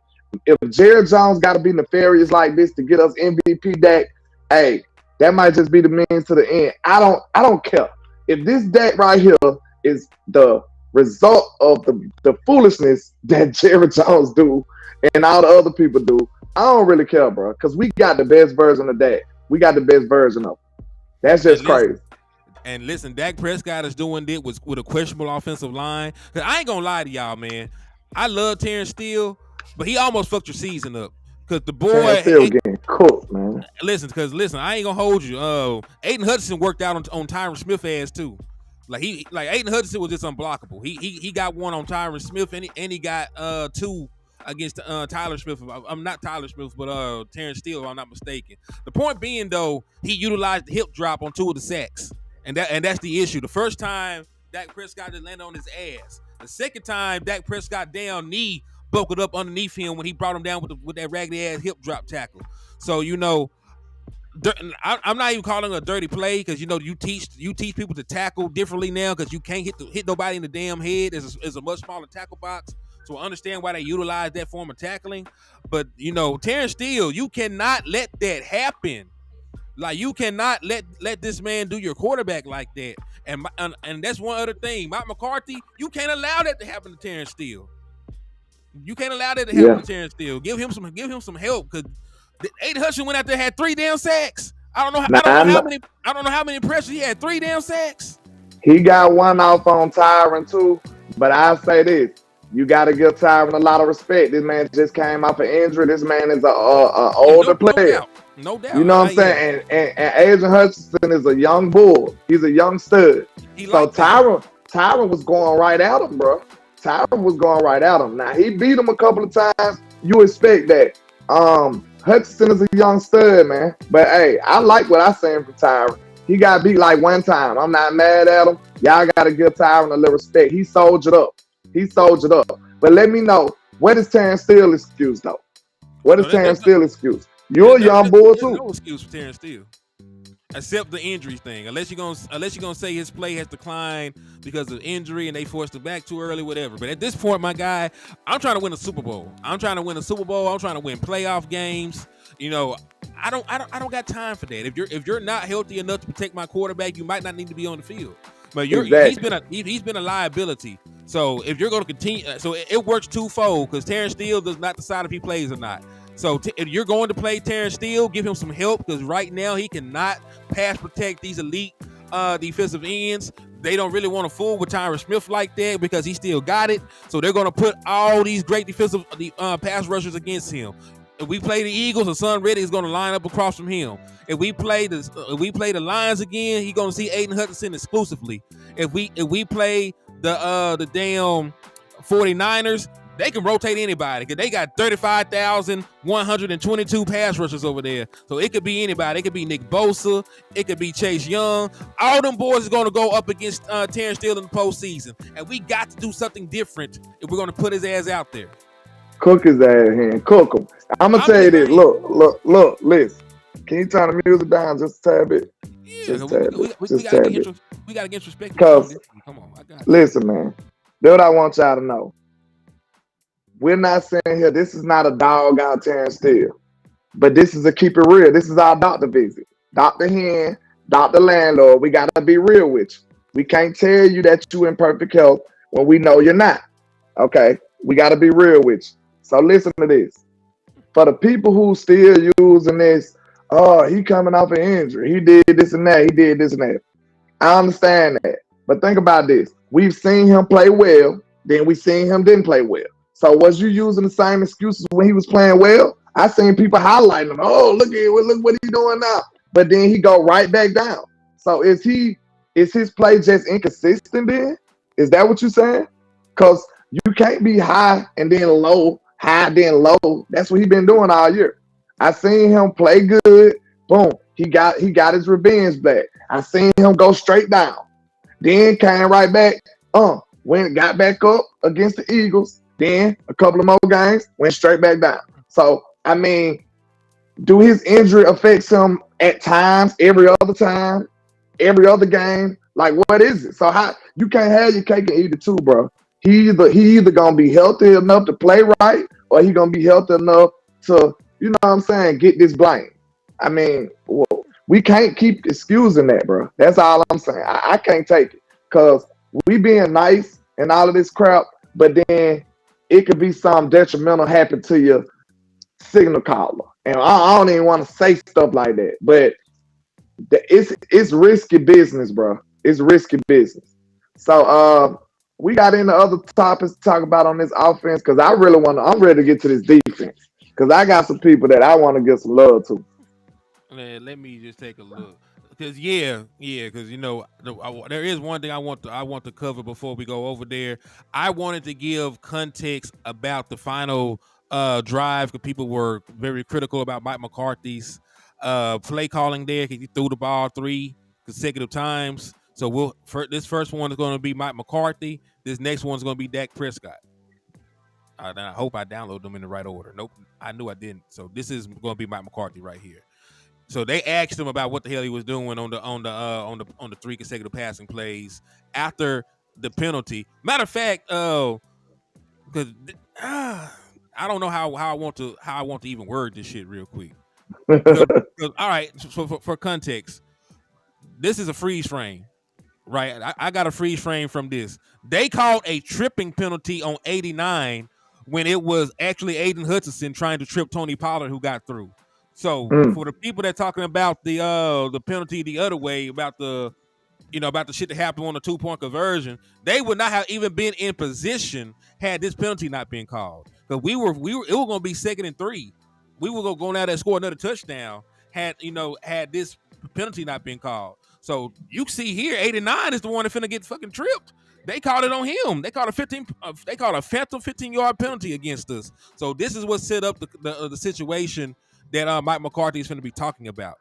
If Jared Jones got to be nefarious like this to get us MVP Dak, hey, that might just be the means to the end. I don't care. If this Dak right here is the result of the foolishness that Jared Jones do and all the other people do, I don't really care, bro, because we got the best version of Dak. We got the best version of him. That's just crazy. And listen, Dak Prescott is doing it with a questionable offensive line. Cause I ain't gonna lie to y'all, man. I love Terrence Steele, but he almost fucked your season up. Cause the boy still getting cooked, man. Listen, I ain't gonna hold you. Aiden Hutchinson worked out on Tyron Smith ass too. Like Aiden Hutchinson was just unblockable. He got one on Tyron Smith and he got two against Tyler Smith. I'm not Tyler Smith, but Terrence Steele, if I'm not mistaken. The point being, though, he utilized the hip drop on two of the sacks, and that's the issue. The first time Dak Prescott just landed on his ass. The second time Dak Prescott down knee buckled up underneath him when he brought him down with that raggedy ass hip drop tackle. So I'm not even calling it a dirty play because you teach people to tackle differently now because you can't hit nobody in the damn head. It's a much smaller tackle box. So I understand why they utilize that form of tackling. But, Terrence Steele, you cannot let that happen. Like, you cannot let this man do your quarterback like that. And that's one other thing. Mike McCarthy, you can't allow that to happen to Terrence Steele. You can't allow that to happen to Terrence Steele. Give him some help because Aiden Hutchinson went out there and had 3 damn sacks. I don't know how many pressures he had. 3 damn sacks. He got one off on Tyron too. But I'll say this. You got to give Tyron a lot of respect. This man just came off an injury. This man is a older player. No doubt. You know what I'm saying? And Aiden Hutchinson is a young bull. He's a young stud. Tyron was going right at him, bro. Tyron was going right at him. Now, he beat him a couple of times. You expect that. Hutchinson is a young stud, man. But, hey, I like what I seen from Tyron. He got beat like one time. I'm not mad at him. Y'all got to give Tyron a little respect. He soldiered up. But let me know, what is Terrence Steele's excuse, though? What is Terrence Steele's excuse? You're a young boy, too. No excuse for Terrence Steele. Except the injury thing. Unless you're gonna say his play has declined because of injury and they forced him back too early, whatever. But at this point, my guy, I'm trying to win a Super Bowl. I'm trying to win playoff games. I don't got time for that. If you're not healthy enough to protect my quarterback, you might not need to be on the field. But he's been a liability. So if you're going to continue, so it works twofold because Terrence Steele does not decide if he plays or not. So if you're going to play Terrence Steele, give him some help because right now he cannot pass protect these elite defensive ends. They don't really want to fool with Tyron Smith like that because he still got it. So they're going to put all these great defensive pass rushers against him. If we play the Eagles, Hassan Reddick is going to line up across from him. If we play the Lions again, he's going to see Aiden Hutchinson exclusively. If we play the damn 49ers, they can rotate anybody because they got 35,122 pass rushers over there. So it could be anybody. It could be Nick Bosa. It could be Chase Young. All them boys are going to go up against Terrence Steele in the postseason. And we got to do something different if we're going to put his ass out there. Cook his ass in. Cook him. I'm going to tell you this. Look, listen. Can you turn the music down just a tad bit? Yeah, we got to get respect. Because, come on, I got it. Listen, man. That's what I want y'all to know. We're not saying here, this is not a dog out Terrence Steele. But this is a keep it real. This is our doctor visit. Dr. Hen, Dr. Landlord, we gotta be real with you. We can't tell you that you in perfect health when we know you're not. Okay? We gotta be real with you. So listen to this. For the people who still using this, oh, he coming off an injury. He did this and that. He did this and that. I understand that. But think about this. We've seen him play well, then we seen him didn't play well. So was you using the same excuses when he was playing well? I seen people highlighting him. Oh, look what he's doing now. But then he go right back down. So is his play just inconsistent then? Is that what you're saying? Because you can't be high and then low, high then low. That's what he been doing all year. I seen him play good. Boom. He got his revenge back. I seen him go straight down. Then came right back. Went got back up against the Eagles. Then a couple of more games, went straight back down. So I mean, do his injury affect him at times, every other time, every other game? Like, what is it? So how you can't have your cake and eat it too, bro. He either gonna be healthy enough to play right, or he gonna be healthy enough to, you know what I'm saying, get this blame. I mean, well, we can't keep excusing that, bro. That's all I'm saying. I can't take it because we being nice and all of this crap, but then it could be some detrimental happen to your signal caller. And I don't even want to say stuff like that, but it's risky business, bro. It's risky business. So we got into other topics to talk about on this offense because I'm ready to get to this defense because I got some people that I want to give some love to. Man, let me just take a look. Because because there is one thing I want to cover before we go over there. I wanted to give context about the final drive because people were very critical about Mike McCarthy's play calling there. He threw the ball 3 consecutive times. So this first one is going to be Mike McCarthy. This next one is going to be Dak Prescott. I hope I download them in the right order. Nope, I knew I didn't. So this is going to be Mike McCarthy right here. So they asked him about what the hell he was doing on the 3 consecutive passing plays after the penalty. Matter of fact, because I don't know how I want to even word this shit real quick. All right, for context, this is a freeze frame, right? I got a freeze frame from this. They called a tripping penalty on 89 when it was actually Aiden Hutchinson trying to trip Tony Pollard who got through. So for the people that talking about the penalty the other way about the shit that happened on the 2-point conversion, they would not have even been in position had this penalty not been called. Because it was going to be 2nd and 3. We were going to go down there and score another touchdown had this penalty not been called. So you see here, 89 is the one that finna get fucking tripped. They called it on him. They called a phantom 15-yard penalty against us. So this is what set up the situation that Mike McCarthy is going to be talking about.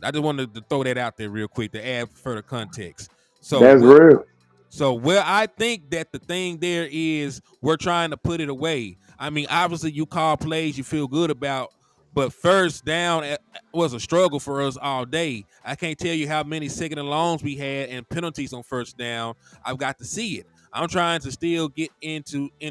I just wanted to throw that out there real quick to add further context. So that's real. So where I think that the thing there is we're trying to put it away. I mean, obviously you call plays you feel good about, but first down was a struggle for us all day. I can't tell you how many 2nd and longs we had and penalties on first down. I've got to see it. I'm trying to still get in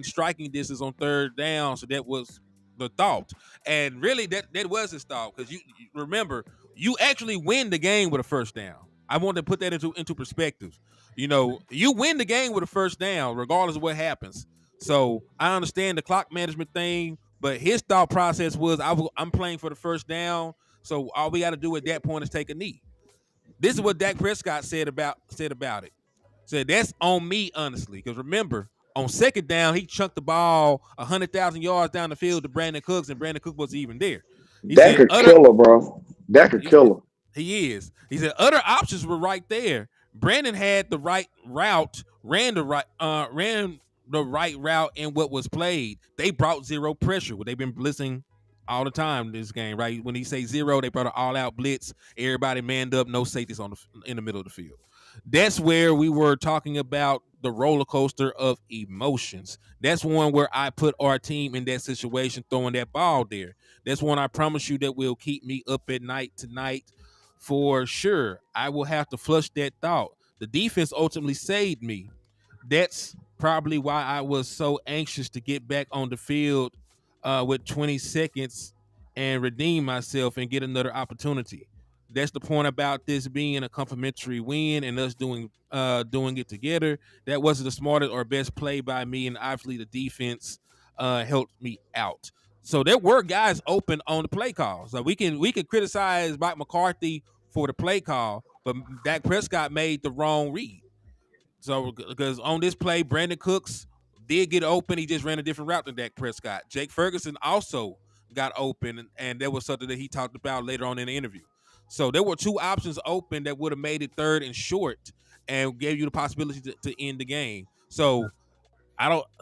striking distance on 3rd down, so that was the thought. And really that was his thought because you remember you actually win the game with a first down. I want to put that into perspective. You win the game with a first down regardless of what happens. So I understand the clock management thing, but his thought process was I'm playing for the first down, so all we got to do at that point is take a knee. This is what Dak Prescott said about it. Said that's on me, honestly, because remember, on 2nd down, he chunked the ball 100,000 yards down the field to Brandon Cooks, and Brandon Cooks wasn't even there. That could kill her, bro. That could kill her. He is. He said other options were right there. Brandon had the right route, ran the right route in what was played. They brought zero pressure. They've been blitzing all the time in this game, right? When he say zero, they brought an all-out blitz. Everybody manned up, no safeties in the middle of the field. That's where we were talking about the roller coaster of emotions. That's one where I put our team in that situation, throwing that ball there. That's one I promise you that will keep me up at night tonight for sure. I will have to flush that thought. The defense ultimately saved me. That's probably why I was so anxious to get back on the field with 20 seconds and redeem myself and get another opportunity. That's the point about this being a complimentary win and us doing it together. That wasn't the smartest or best play by me, and obviously the defense helped me out. So there were guys open on the play call. So we can criticize Mike McCarthy for the play call, but Dak Prescott made the wrong read. So because on this play, Brandon Cooks did get open. He just ran a different route than Dak Prescott. Jake Ferguson also got open, and that was something that he talked about later on in the interview. So there were two options open that would have made it third and short and gave you the possibility to end the game. So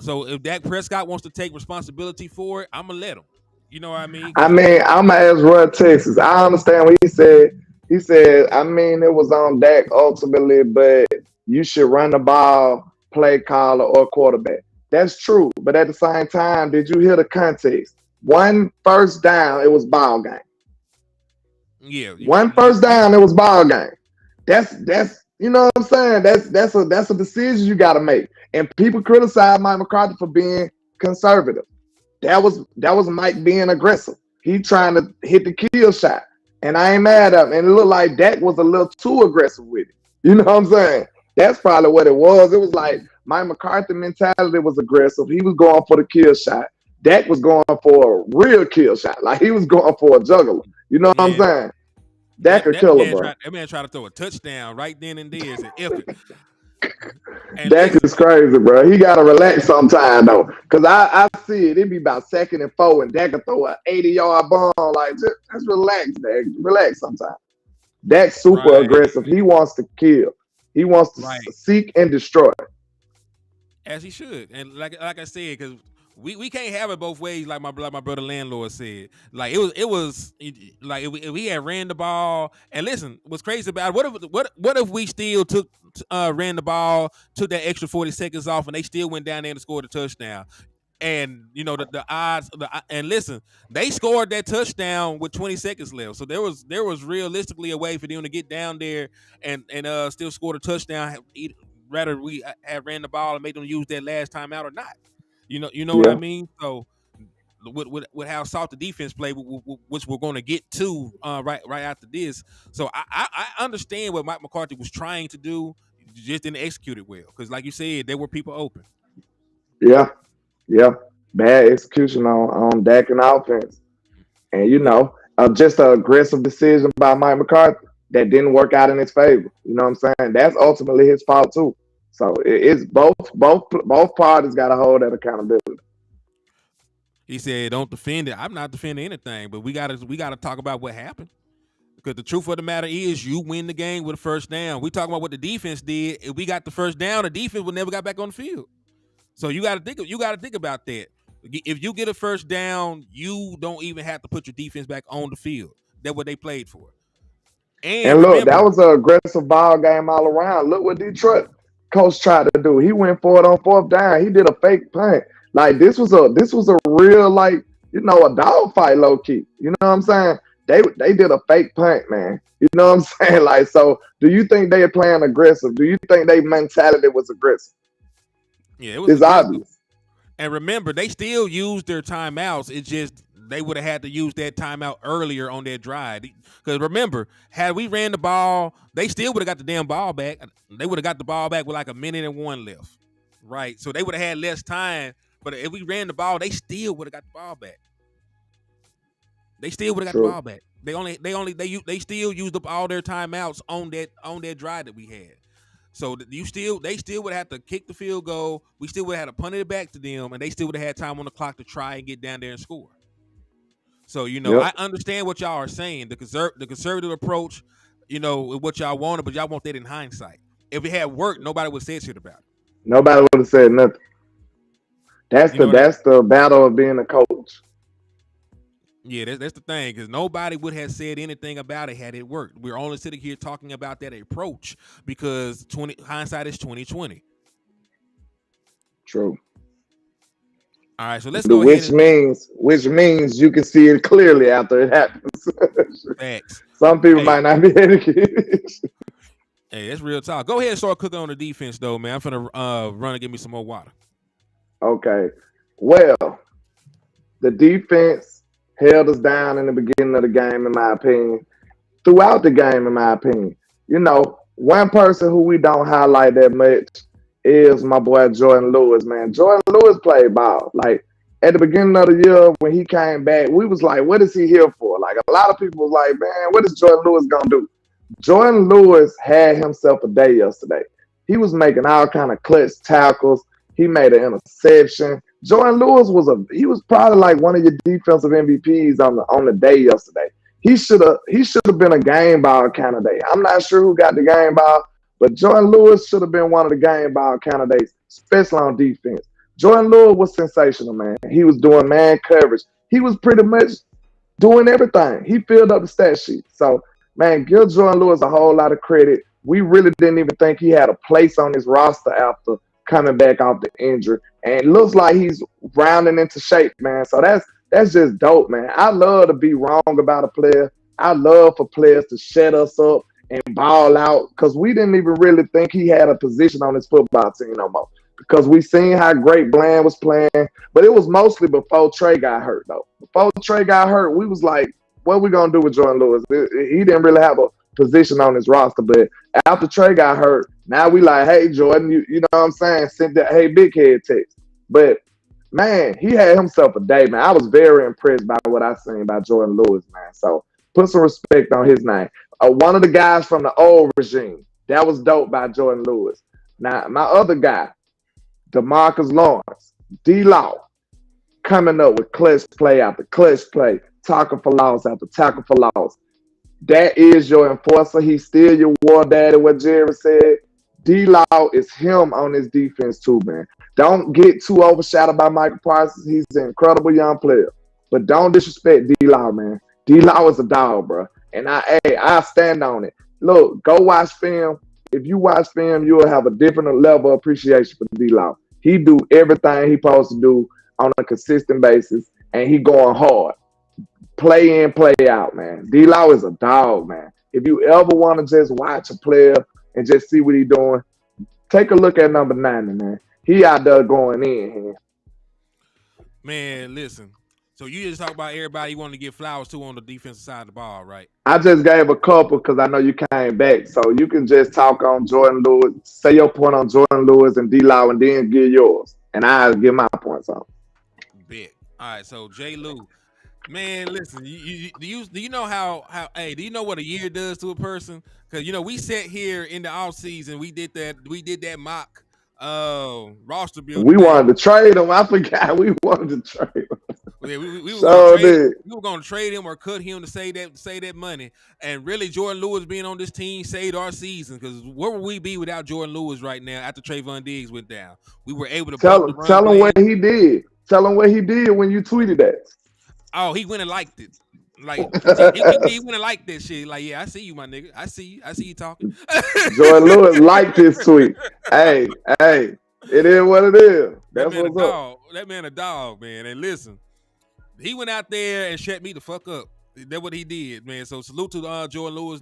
So if Dak Prescott wants to take responsibility for it, I'm gonna let him. You know what I mean? I mean, I'm gonna ask Roy Texas. I understand what he said. He said, I mean, it was on Dak ultimately, but you should run the ball, play caller, or quarterback. That's true. But at the same time, did you hear the context? One first down, it was ball game. Yeah. One first down, it was ball game. That's you know what I'm saying? That's a decision you got to make. And people criticize Mike McCarthy for being conservative. That was Mike being aggressive. He trying to hit the kill shot, and I ain't mad at him. And it looked like Dak was a little too aggressive with it. You know what I'm saying? That's probably what it was. It was like Mike McCarthy mentality was aggressive. He was going for the kill shot. Dak was going for a real kill shot. Like he was going for a juggler. You know what I'm saying? Dak a killer, bro. That man tried to throw a touchdown right then and there. Said, F it. Dak is crazy, bro. He gotta relax sometime though, cause I see it. It be about 2nd and 4, and Dak can throw an 80-yard bomb. Like just relax, Dak. Relax sometime. Dak's super aggressive. He wants to kill. He wants to seek and destroy. As he should, and like I said, because we can't have it both ways. Like my brother landlord said, like it was like if we had ran the ball. And listen, what's crazy about it, what if we still ran the ball, took that extra 40 seconds off, and they still went down there and scored a touchdown. And you know the odds, and listen, they scored that touchdown with 20 seconds left. So there was realistically a way for them to get down there and still score a touchdown. Rather we had ran the ball and made them use that last time out or not. You know what I mean? So with how soft the defense played, which we're going to get to right after this. So I understand what Mike McCarthy was trying to do, just didn't execute it well. Because like you said, there were people open. Yeah. Bad execution on Dak and offense. And you know, just an aggressive decision by Mike McCarthy that didn't work out in his favor. You know what I'm saying? That's ultimately his fault too. So it's both parties got to hold that accountability. He said, "Don't defend it." I'm not defending anything, but we gotta talk about what happened. Because the truth of the matter is, you win the game with a first down. We talking about what the defense did. If we got the first down, the defense would never got back on the field. So you got to think about that. If you get a first down, you don't even have to put your defense back on the field. That's what they played for. And look, that was an aggressive ball game all around. Look what Detroit coach tried to do. He went for it on 4th down. He did a fake punt. Like this was a real, like, you know, a dog fight low key. You know what I'm saying? They did a fake punt, man. You know what I'm saying? Like, so do you think they are playing aggressive? Do you think their mentality was aggressive? Yeah, it's obvious. And remember, they still used their timeouts. It's just they would have had to use that timeout earlier on their drive. Because remember, had we ran the ball, they still would have got the damn ball back. They would have got the ball back with like 1:01 left. Right? So they would have had less time. But if we ran the ball, they still would have got the ball back. They still would have got the ball back. They still used up all their timeouts on that drive that we had. So they still would have to kick the field goal. We still would have had to punt it back to them, and they still would have had time on the clock to try and get down there and score. So I understand what y'all are saying. The conservative approach, what y'all wanted, but y'all want that in hindsight. If it had worked, nobody would say shit about it. Nobody would have said nothing. That's the battle of being a coach. Yeah, that's the thing, because nobody would have said anything about it had it worked. We're only sitting here talking about that approach because hindsight is 2020. True. All right, so let's go ahead. Which means you can see it clearly after it happens. Facts. Some people might not be educated. Hey, that's real talk. Go ahead and start cooking on the defense, though, man. I'm finna run and get me some more water. Okay. Well, the defense held us down in the beginning of the game, in my opinion. Throughout the game, in my opinion. You know, one person who we don't highlight that much is my boy Jordan Lewis, man. Jordan Lewis played ball. Like at the beginning of the year when he came back, we was like, what is he here for? Like a lot of people was like, man, what is Jordan Lewis gonna do? Jordan Lewis had himself a day yesterday. He was making all kind of clutch tackles. He made an interception. Jordan Lewis he was probably like one of your defensive MVPs on the day yesterday. He should have been a game ball candidate. I'm not sure who got the game ball, but Jordan Lewis should have been one of the game ball candidates, especially on defense. Jordan Lewis was sensational, man. He was doing man coverage. He was pretty much doing everything. He filled up the stat sheet. So, man, give Jordan Lewis a whole lot of credit. We really didn't even think he had a place on his roster after coming back off the injury. And it looks like he's rounding into shape, man. So that's just dope, man. I love to be wrong about a player. I love for players to shut us up and ball out because we didn't even really think he had a position on his football team no more. Because we seen how great Bland was playing, but it was mostly before Trey got hurt, though. Before Trey got hurt, we was like, what we going to do with Jordan Lewis? He didn't really have a position on his roster, but after Trey got hurt, now we like, hey, Jordan, you know what I'm saying? Send that, hey, big head text. But, man, he had himself a day, man. I was very impressed by what I seen by Jordan Lewis, man. So put some respect on his name. One of the guys from the old regime, that was dope by Jordan Lewis. Now, my other guy, DeMarcus Lawrence, D-Law, coming up with clutch play after clutch play, tackle for loss after tackle for loss. That is your enforcer. He's still your war daddy, what Jerry said. D-Law is him on this defense too, man. Don't get too overshadowed by Michael Parsons. He's an incredible young player. But don't disrespect D-Law, man. D-Law is a dog, bro. And I stand on it. Look, go watch film. If you watch film, you'll have a different level of appreciation for D-Law. He do everything he supposed to do on a consistent basis, and he going hard. Play in, play out, man. D-Law is a dog, man. If you ever want to just watch a player and just see what he's doing, take a look at number 90, man. He out there going in here. Man, listen. So you just talk about everybody you want to give flowers to on the defensive side of the ball, right? I just gave a couple because I know you came back. So you can just talk on Jordan Lewis, say your point on Jordan Lewis and D-Law, and then give yours. And I'll give my points on. Bet. All right, so J. Lou. Man, listen, do you know how do you know what a year does to a person? Because we sat here in the off season, we did that mock roster build. We wanted to trade him. I forgot we wanted to trade him. Yeah, we were going to trade him or cut him to save that money. And really, Jordan Lewis being on this team saved our season because where would we be without Jordan Lewis right now after Trayvon Diggs went down? We were able to tell him what he did. Tell him what he did when you tweeted that. Oh, he went and liked it. Like he went and liked that shit. Like, yeah, I see you, my nigga. I see you talking. Jordan Lewis liked his tweet. Hey, it is what it is. That's what's up. That man a dog, man. And listen, he went out there and shut me the fuck up. That's what he did, man. So salute to Jordan Lewis.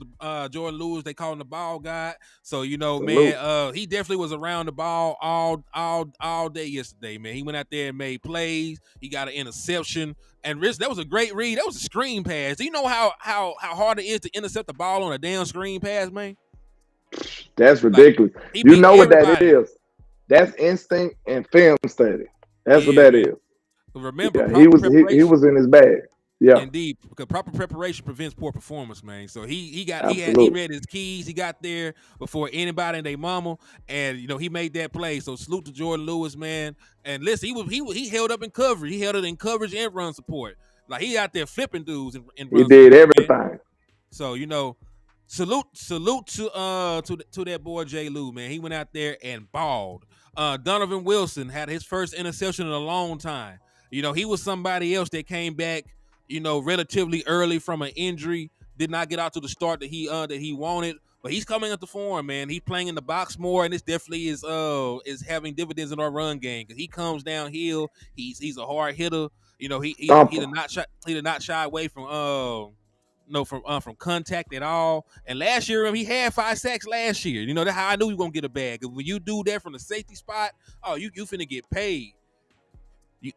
Jordan Lewis, they call him the ball guy. So man, he definitely was around the ball all day yesterday, man. He went out there and made plays. He got an interception, and that was a great read. That was a screen pass. Do you know how hard it is to intercept the ball on a damn screen pass, man? That's ridiculous. You know what that is? That's instinct and film study. That's what that is. Remember, he was in his bag. Yeah, indeed, because proper preparation prevents poor performance, man. So he read his keys. He got there before anybody and their mama, and he made that play. So salute to Jordan Lewis, man. And listen, he held up in coverage. He held it in coverage and run support. Like he out there flipping dudes and he did everything. Man. So salute to that boy J. Lou, man. He went out there and balled. Donovan Wilson had his first interception in a long time. He was somebody else that came back, relatively early from an injury, did not get out to the start that he wanted, but he's coming into form, man. He's playing in the box more, and this definitely is having dividends in our run game because he comes downhill. He's a hard hitter. He did not shy away from from contact at all. And last year he had 5 sacks last year. That's how I knew he was gonna get a bag. Because when you do that from the safety spot, you finna get paid.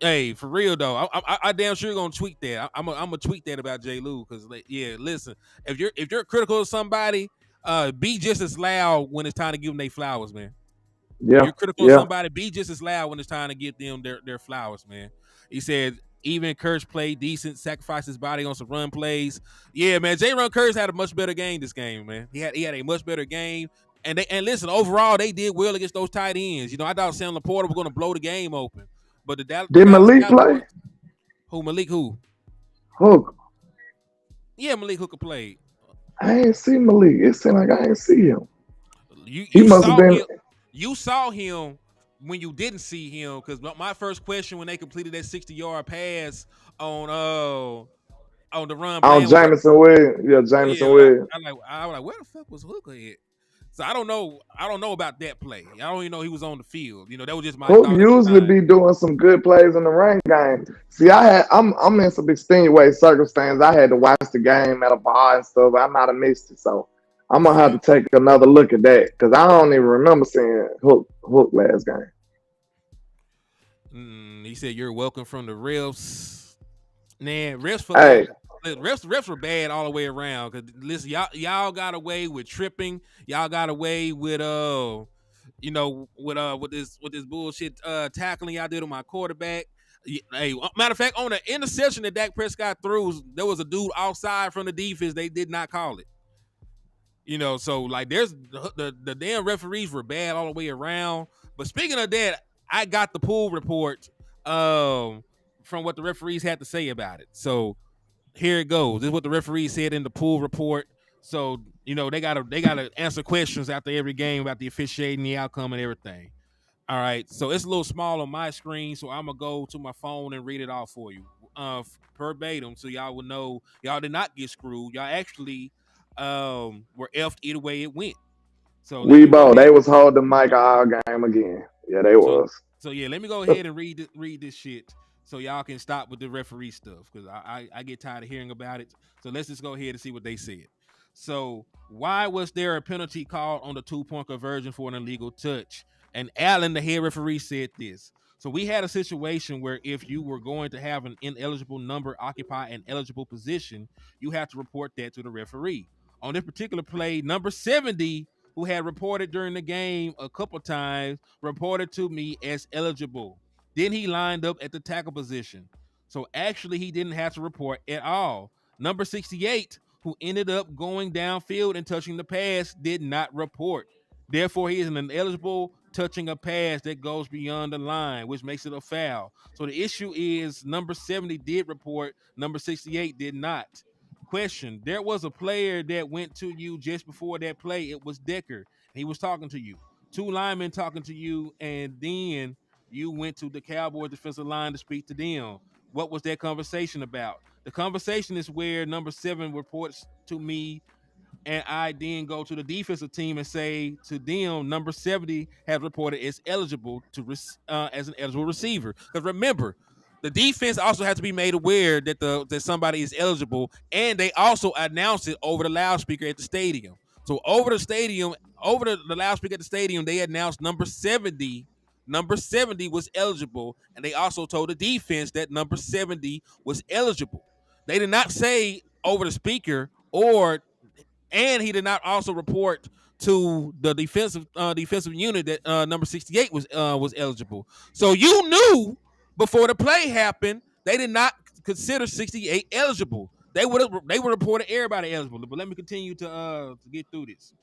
Hey, for real though, I damn sure gonna tweet that. I'm gonna tweet that about J. Lou because yeah, listen, if you're critical of somebody, be just as loud when it's time to give them their flowers, man. If Yeah, you're critical of yeah. somebody, be just as loud when it's time to give them their flowers, man. He said even Kurtz played decent, sacrificed his body on some run plays. Yeah, man, J. Run Kurtz had a much better game this game, man. He had a much better game. And listen, overall they did well against those tight ends. You know, I thought Sam Laporta was going to blow the game open, but the Did Dallas Malik play? Cowboys, who Malik who? Hook. Yeah, Malik Hooker played. I ain't see Malik. It seemed like I ain't see him. You He you must have saw been. him. You saw him when you didn't see him because my first question when they completed that 60-yard pass on the run On plan was Jameson Williams. Yeah, yeah. Jameson Williams. I was like, where the fuck was Hooker at? So I don't know. I don't know about that play. I don't even know he was on the field. You know, that was just my Hook thought at the usually time. be doing some good plays in the rain game. See, I'm in some extenuating circumstances. I had to watch the game at a bar and stuff. I might have missed it, so I'm gonna have to take another look at that because I don't even remember seeing Hook last game. He said, "You're welcome from the refs." Man, Hey, refs were bad all the way around. Cause listen, y'all got away with tripping. Y'all got away with with this bullshit tackling y'all did on my quarterback. Hey, matter of fact, on the interception that Dak Prescott threw, there was a dude outside from the defense. They did not call it. You know, so like there's the damn referees were bad all the way around. But speaking of that, I got the pool report from what the referees had to say about it. So here it goes. This is what the referees said in the pool report. So, you know, they gotta answer questions after every game about the officiating, the outcome, and everything. All right. So it's a little small on my screen, so I'm gonna go to my phone and read it off for you. Verbatim, so y'all will know y'all did not get screwed. Y'all actually were effed either way it went. So let me go Weibo, ahead. they was holding Mike all game again. Yeah, they So was. so yeah, let me go ahead and read this shit so y'all can stop with the referee stuff because I get tired of hearing about it. So let's just go ahead and see what they said. So why was there a penalty called on the 2-point conversion for an illegal touch? And Allen, the head referee, said this. So we had a situation where if you were going to have an ineligible number occupy an eligible position, you have to report that to the referee. On this particular play, number 70, who had reported during the game a couple times, reported to me as eligible. Then he lined up at the tackle position. So actually, he didn't have to report at all. Number 68, who ended up going downfield and touching the pass, did not report. Therefore, he is an ineligible touching a pass that goes beyond the line, which makes it a foul. So the issue is number 70 did report, number 68 did not. Question: there was a player that went to you just before that play. It was Decker. He was talking to you. Two linemen talking to you, and then you went to the Cowboys defensive line to speak to them. What was that conversation about? The conversation is where number 7 reports to me, and I then go to the defensive team and say to them, number 70 has reported as eligible as an eligible receiver. Because remember, the defense also has to be made aware that somebody is eligible, and they also announce it over the loudspeaker at the stadium. So over the loudspeaker at the stadium, they announced number 70. Number 70 was eligible, and they also told the defense that number 70 was eligible. They did not say over the speaker and he did not also report to the defensive unit that number 68 was eligible. So you knew before the play happened they did not consider 68 eligible. They would report everybody eligible. But let me continue to get through this.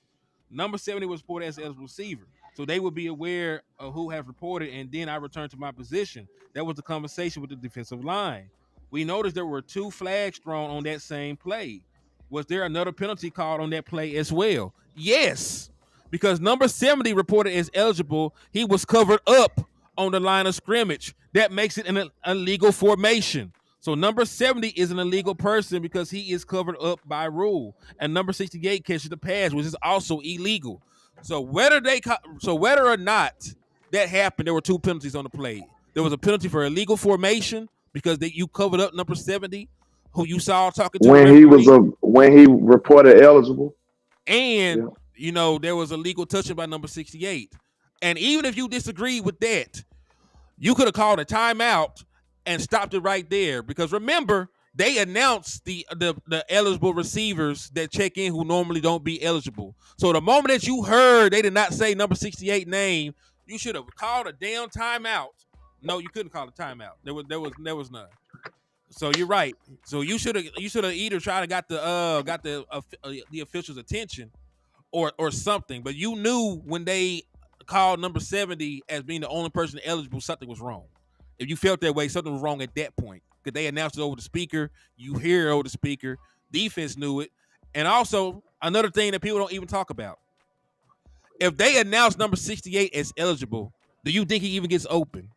Number 70 was reported as eligible receiver. So they would be aware of who has reported, and then I returned to my position. That was the conversation with the defensive line. We noticed there were 2 flags thrown on that same play. Was there another penalty called on that play as well? Yes, because number 70 reported as eligible. He was covered up on the line of scrimmage. That makes it an illegal formation. So number 70 is an illegal person because he is covered up by rule, and number 68 catches the pass, which is also illegal. So whether or not that happened, there were 2 penalties on the play. There was a penalty for illegal formation because you covered up number 70, who you saw talking to the referee, When he reported eligible. and Yeah. you know there was a legal touching by number 68. And even if you disagree with that, You could have called a timeout and stopped it right there because remember they announced the eligible receivers that check in who normally don't be eligible. So the moment that you heard they did not say number 68 name, you should have called a damn timeout. No, you couldn't call a timeout. There was none. So you're right. So you should have either tried to got the officials' attention or something. But you knew when they called number 70 as being the only person eligible, something was wrong. If you felt that way, something was wrong at that point because they announced it over the speaker. You hear it over the speaker. Defense knew it, and also another thing that people don't even talk about: if they announce number 68 as eligible, do you think he even gets open?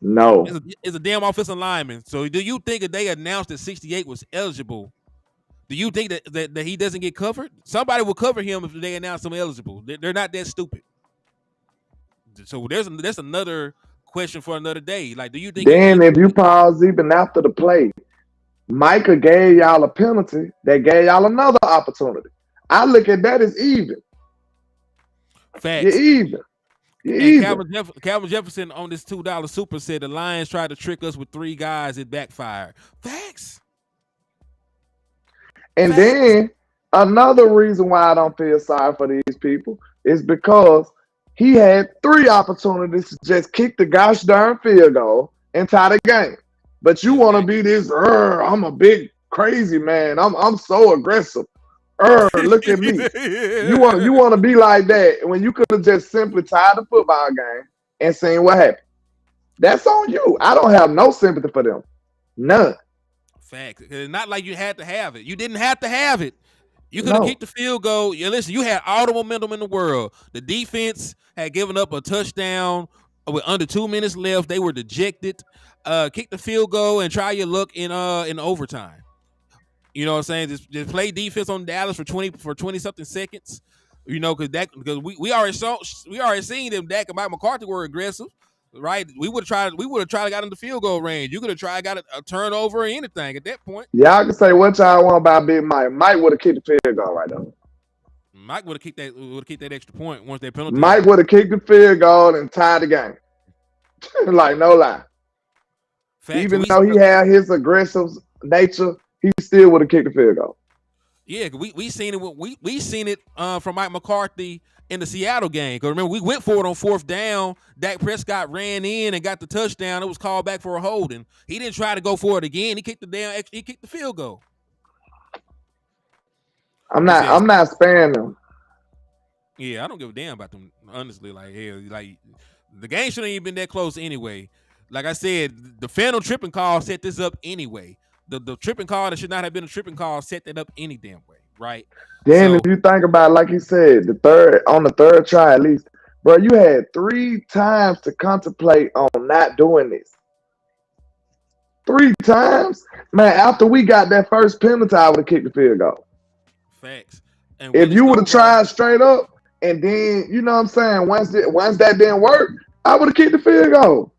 No. It's a damn offensive lineman. So do you think if they announced that 68 was eligible, do you think that he doesn't get covered? Somebody will cover him if they announce him eligible. They're not that stupid. So there's another question for another day. Like, do you think? Then if you pause even after the play, Micah gave y'all a penalty. They gave y'all another opportunity. I look at that as even. Facts. You're even. Calvin Jefferson on this $2 super said the Lions tried to trick us with 3 guys. It backfired. Facts. And then another reason why I don't feel sorry for these people is because he had 3 opportunities to just kick the gosh darn field goal and tie the game. But you want to be this, I'm a big crazy man. I'm so aggressive. Look at me. You want to be like that when you could have just simply tied the football game and seen what happened. That's on you. I don't have no sympathy for them. None. Fact. It's not like you had to have it. You didn't have to have it. You could have kicked the field goal. Listen, you had all the momentum in the world. The defense had given up a touchdown with under 2 minutes left. They were dejected. Kick the field goal and try your luck in overtime. You know what I'm saying? Just play defense on Dallas for 20 something seconds. You know, because we already seen them. Dak and McCarthy were aggressive, right? We would have tried to got in the field goal range. You could have tried got a turnover or anything at that point. Y'all can say what y'all want about Big Mike. Mike would have kicked the field goal right now. Mike would have kicked that extra point once they penalty. Mike would have kicked the field goal and tied the game. Like, no lie. Facts. Even though he had his aggressive nature, he still would have kicked the field goal. Yeah, we seen it. We seen it from Mike McCarthy in the Seattle game. Because remember, we went for it on 4th down. Dak Prescott ran in and got the touchdown. It was called back for a holding. He didn't try to go for it again. He kicked the field goal. I'm not sparing them. Yeah, I don't give a damn about them. Honestly, like the game shouldn't even been that close anyway. Like I said, the final tripping call set this up anyway. The tripping call that should not have been a tripping call set that up any damn way, right? Then if you think about it, like you said, on the third try at least, bro, you had 3 times to contemplate on not doing this. 3 times? Man, after we got that first penalty, I would have kicked the field goal. Facts. And if you would have tried straight up, and then, you know what I'm saying, once that didn't work, I would have kicked the field goal.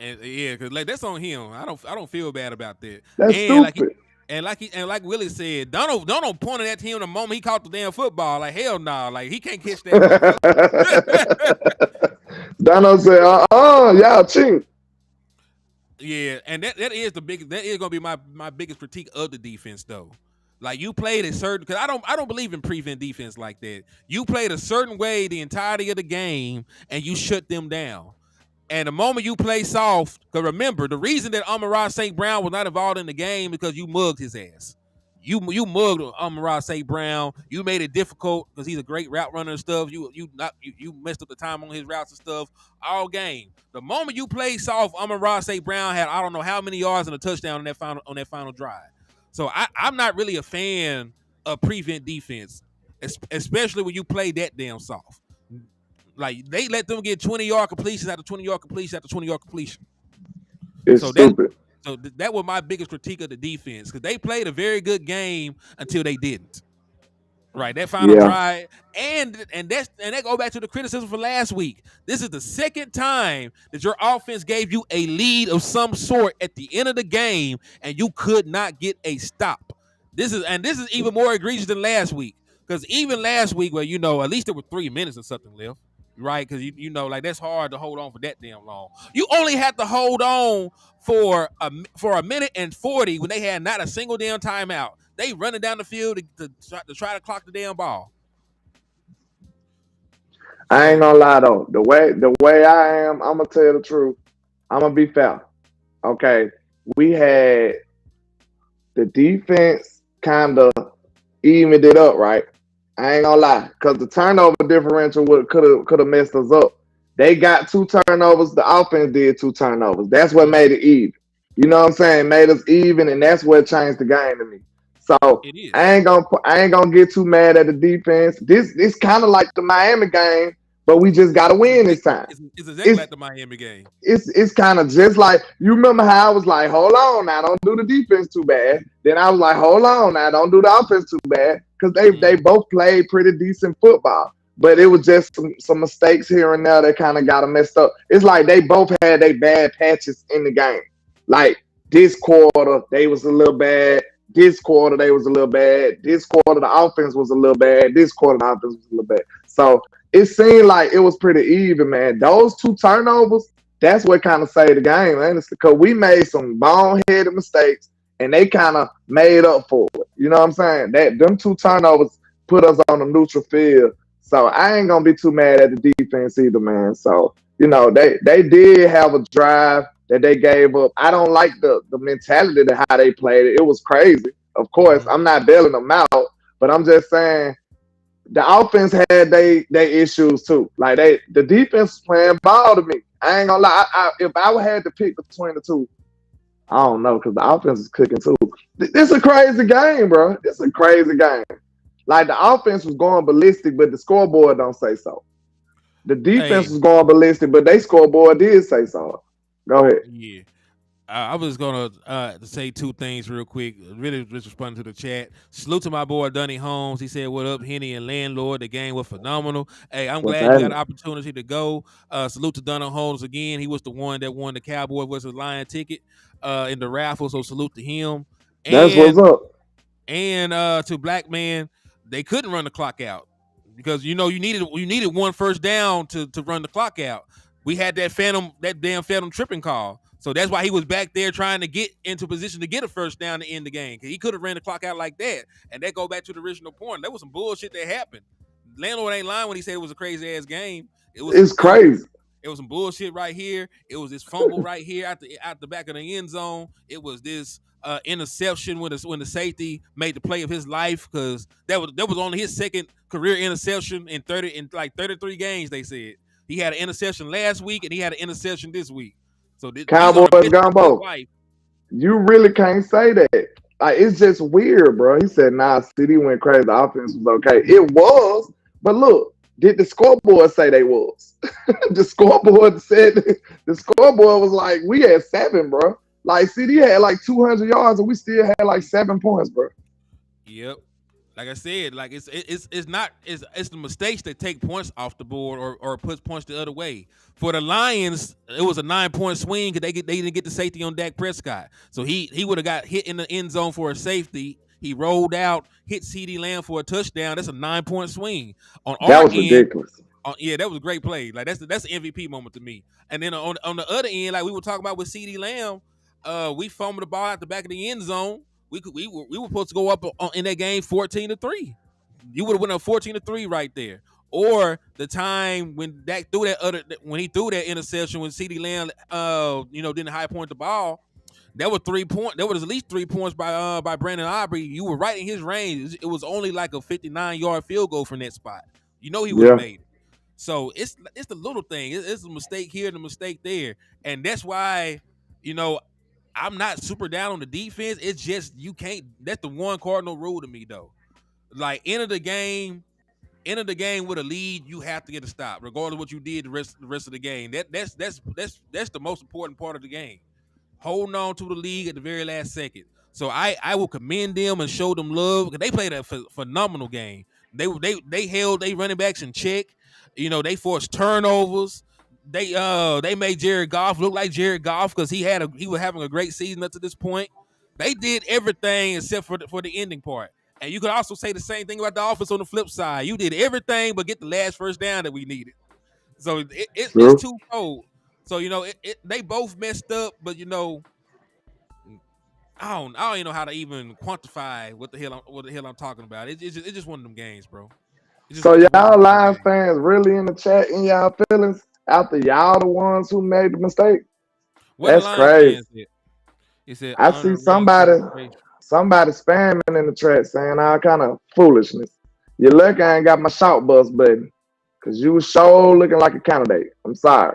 And yeah, because like that's on him. I don't feel bad about that. That's stupid. Like Willie said, Donald pointed at him the moment he caught the damn football. Like hell no, like he can't catch that. Donald said, y'all cheat. Yeah, and that is gonna be my biggest critique of the defense though. Like you played a certain, because I don't believe in prevent defense like that. You played a certain way the entirety of the game and you shut them down. And the moment you play soft, because remember, the reason that Amon-Ra St. Brown was not involved in the game because you mugged his ass. You mugged Amon-Ra St. Brown. You made it difficult because he's a great route runner and stuff. You messed up the time on his routes and stuff all game. The moment you play soft, Amon-Ra St. Brown had I don't know how many yards and a touchdown on that final drive. So I'm not really a fan of prevent defense, especially when you play that damn soft. Like, they let them get 20-yard completions after 20-yard completion after 20-yard completion. It's stupid. That was my biggest critique of the defense, because they played a very good game until they didn't. Right, that final drive, and that go back to the criticism for last week. This is the second time that your offense gave you a lead of some sort at the end of the game, and you could not get a stop. This is even more egregious than last week, because even last week, well, at least there were 3 minutes or something left. right? Because you know, like that's hard to hold on for that damn long. You only had to hold on for a minute and 40 when they had not a single damn timeout. They running down the field to try to clock the damn ball. I ain't So gonna lie though. The way I am, I'm gonna tell the truth. I'm gonna be fair. Okay, we had the defense kind of evened it up, right? I ain't gonna lie, because the turnover differential could have messed us up. They got 2 turnovers. The offense did 2 turnovers. That's what mhm, made it even. You know what I'm saying? Made us even, and that's what changed the game to me. So it I is. ain't gonna I ain't gonna get too mad at the defense. This kind of like the Miami game, but we just gotta It's win this exactly, time. it's exactly It's like the Miami game. it's kind of just like you remember how I was like, hold on now, don't do the defense too bad. Then I was like, hold on now, don't do the offense too bad because they Mm, both played pretty decent football. But it was just some mistakes here and there that kind of got them messed up. It's like they both had their bad patches in the game. Like this quarter, they was a little bad. This quarter, they was a little bad. This quarter, the offense was a little bad. This quarter, the offense was a little bad. So it seemed like it was pretty even, man. Those 2 turnovers, that's what kind of saved the game, man. It's because we made some boneheaded mistakes and they kind of made up for it. You know what I'm saying? That them 2 turnovers put us on a neutral field. So I ain't gonna be too mad at the defense either, man. So they did have a drive that they gave up. I don't like the mentality of how they played it. It was crazy. Of course, mm-hmm. I'm not bailing them out, but I'm just saying the offense had they issues too. Like the defense was playing ball to me. I ain't gonna lie. If I had to pick between the two, I don't know because the offense is cooking too. This a crazy game, bro. This a crazy game. Like the offense was going ballistic, but the scoreboard don't say so. The defense Hey, was going ballistic, but they scoreboard did say so. Go ahead. yeah. I was gonna say 2 things real quick. Really, just responding to the chat. Salute to my boy Dunny Holmes. He said, "What up, Henny and Landlord? The game was phenomenal. Hey, I'm What's glad you got happening? an opportunity to go. Salute to Dunny Holmes again. He was the one that won the Cowboy versus Lion ticket in the raffle. So salute to him. That's what's And up. to Black Man, they couldn't run the clock out because you needed 1 first down to run the clock out. We had that damn phantom tripping call. So that's why he was back there trying to get into position to get a 1st down to end the game. Cause he could have ran the clock out like that. And that go back to the original point. There was some bullshit that happened. Landlord ain't lying when he said it was a crazy ass game. It was It's some crazy. it was some bullshit right here. It was this fumble right here out the back of the end zone. It was this interception when the safety made the play of his life because that was only his second career interception in like 33 games. They said he had an interception last week and he had an interception this week. So these are the Cowboys best plays of his gumbo. life. You really can't say that. Like it's just weird, bro. He said, "Nah, CD went crazy. The offense was okay. It was, but look, did the scoreboard say they was? The scoreboard said the scoreboard was like we had 7, bro. Like CD had like 200 yards and we still had like 7 points, bro. Yep. Like I said, like it's not it's the mistakes that take points off the board or puts points the other way. For the Lions, it was a 9 point swing because they didn't get the safety on Dak Prescott, so he would have got hit in the end zone for a safety. He rolled out, hit CeeDee Lamb for a touchdown. That's a 9 point swing. On That our was end, ridiculous. yeah, that was a great play. Like that's an MVP moment to me. And then on the other end, like we were talking about with CeeDee Lamb, we fumbled the ball out the back of the end zone. We were supposed to go up in that game 14-3. You would have went up 14-3 right there. Or the time when Dak threw when he threw that interception when CeeDee Lamb didn't high point the ball. That was 3 point. That was at least 3 points by Brandon Aubrey. You were right in his range. It was only like a 59-yard field goal from that spot. He would have Yeah, made it. So it's the little thing. It's a mistake here and a mistake there, and that's why you know I'm not super down on the defense. It's just you can't. That's the one cardinal rule to me, though. Like enter the game with a lead. You have to get a stop, regardless of what you did the rest of the game. That's the most important part of the game. Holding on to the league at the very last second. So I will commend them and show them love because they played a phenomenal game. They held they running backs in check. They forced turnovers. They made Jared Goff look like Jared Goff because he was having a great season up to this point. They did everything except for the ending part. And you could also say the same thing about the offense on the flip side. You did everything but get the last 1st down that we needed. So it's True. twofold. So they both messed up, but I don't even know how to even quantify what the hell I'm talking about. It's just one of them games, bro. So It's one of y'all them damn Lions games. fans really in the chat in y'all feelings after y'all the ones who made the mistake? What the That's Lions crazy. fans said? He said I see honorary celebration. somebody spamming in the chat saying all kind of foolishness. You lucky I ain't got my shout bus button. Cause you was sure looking like a candidate. I'm sorry.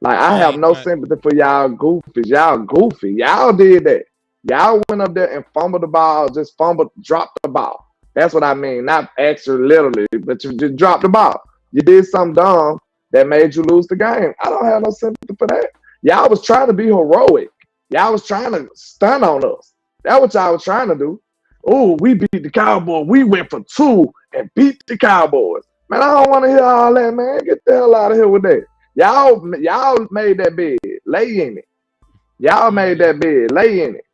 Like I have Man, no sympathy for y'all goofies. Y'all goofy. Y'all did that. Y'all went up there and fumbled the ball, just dropped the ball. That's what I mean. Not actually literally, but you just dropped the ball. You did something dumb that made you lose the game. I don't have no sympathy for that. Y'all was trying to be heroic. Y'all was trying to stun on us. That's what y'all was trying to do. Oh, we beat the Cowboys. We went for 2 and beat the Cowboys. Man, I don't want to hear all that, man. Get the hell out of here with that. Y'all made that bed. Lay in it. Y'all made mm. that bed. Lay in it.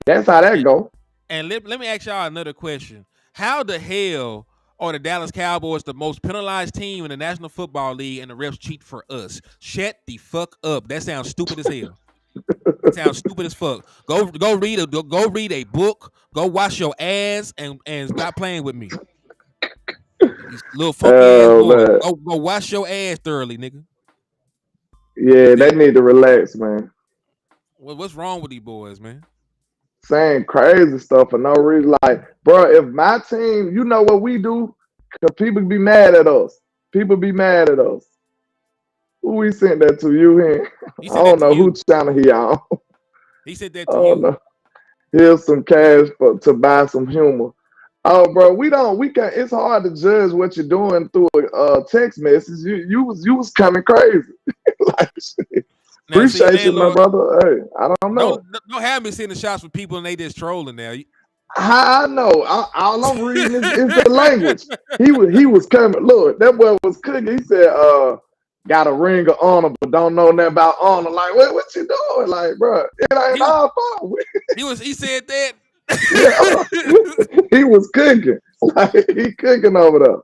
That's how that and, go. and let me ask y'all another question. How the hell are the Dallas Cowboys the most penalized team in the National Football League and the refs cheat for us? Shut the fuck up. That sounds stupid as hell. It sounds stupid as fuck. Go read a book. Go wash your ass and stop playing with me. These little funky ass Oh boys. man. Go wash your ass thoroughly, nigga. Yeah, they need to relax, man. What's wrong with these boys, man? Saying crazy stuff for no reason. Like, bro, if my team, you know what we do? Because people be mad at us. People be mad at us. Who we sent that to? You here? He I said that don't to know who you. channel he on. He said that I to don't you. know. Here's some cash to buy some humor. Oh, bro, we can. It's hard to judge what you're doing through a text message. You was coming crazy. Like, shit. Now, see, Appreciate you, my landlord, brother. Hey, I don't know. don't have me sending shots for people and they just trolling now. How I know? All I'm reading is the language. He was coming. Look, that boy was cooking. He said, got a ring of honor, but don't know nothing about honor. Like, what you doing? Like, bro, it ain't he our fault. he said that. Yeah, he was cooking. Like, he cooking over there.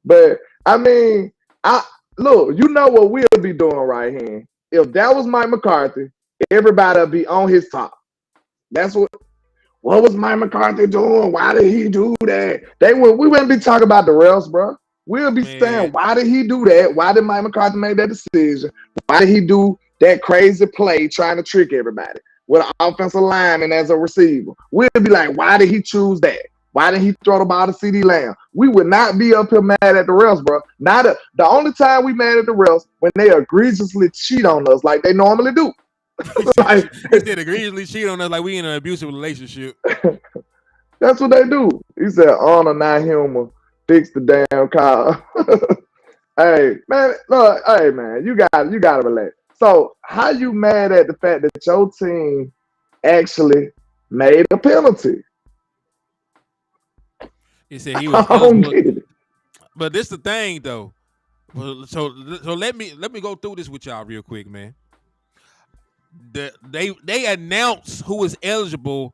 But I mean, I look, you know what we'll be doing right here. If that was Mike McCarthy, everybody'll be on his top. That's what was Mike McCarthy doing? Why did he do that? We wouldn't be talking about the refs, bro. We'll be Man, saying, why did he do that? Why did Mike McCarthy make that decision? Why did he do that crazy play trying to trick everybody with an offensive lineman as a receiver? We'll be like, why did he choose that? Why did he throw the ball to CeeDee Lamb? We would not be up here mad at the refs, bro. The only time we mad at the refs when they egregiously cheat on us like they normally do. he said Like, he said egregiously cheat on us like we in an abusive relationship. that's what they do. He said, honor, not humor. Fix the damn car. Hey, man, look, hey, man, you gotta relax. So, how you mad at the fact that your team actually made a penalty? He said he was I don't eligible, get it. but this the thing though. So let me go through this with y'all real quick, man. They announce who is eligible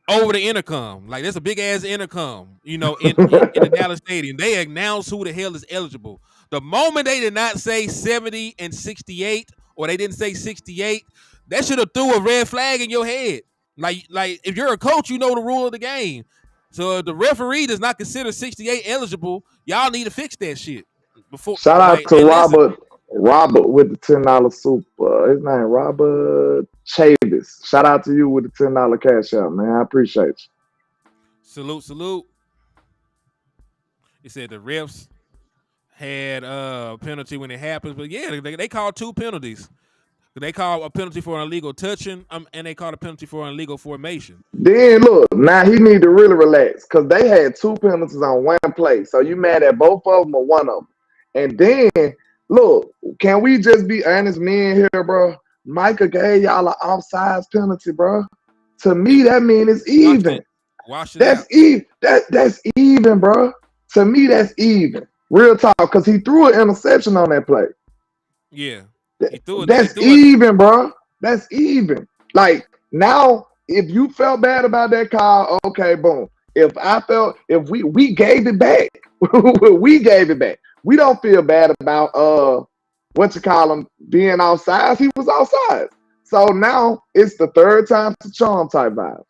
over the intercom. Like there's a big ass intercom, in the Dallas Stadium. They announce who the hell is eligible. The moment they did not say 70 and 68, or they didn't say 68, that should have threw a red flag in your head. Like if you're a coach, you know the rule of the game. So if the referee does not consider 68 eligible, y'all need to fix that shit. Before Shout out like to and listen, Robert with the $10 super. His name Robert Chavis. Shout out to you with the $10 cash out, man. I appreciate you. salute. He said the refs had a penalty when it happens, but yeah, they called 2 penalties. They called a penalty for an illegal touching, and they called a penalty for an illegal formation. Then look, now he need to really relax because they had 2 penalties on one play. So you mad at both of them or one of them? And then look, can we just be honest, men here, bro? Micah gave y'all an offsides penalty, bro. To Hey, me, that means it's even. wash it That's out. even. That's even, bro. To me, that's even. Real talk, because he threw an interception on that play. Yeah, he threw it. He That's threw it. even, bro. That's even. Like now, if you felt bad about that call, okay, boom. If we gave it back, we gave it back. We don't feel bad about being outside, he was outside. So now it's the third time to charm type vibes.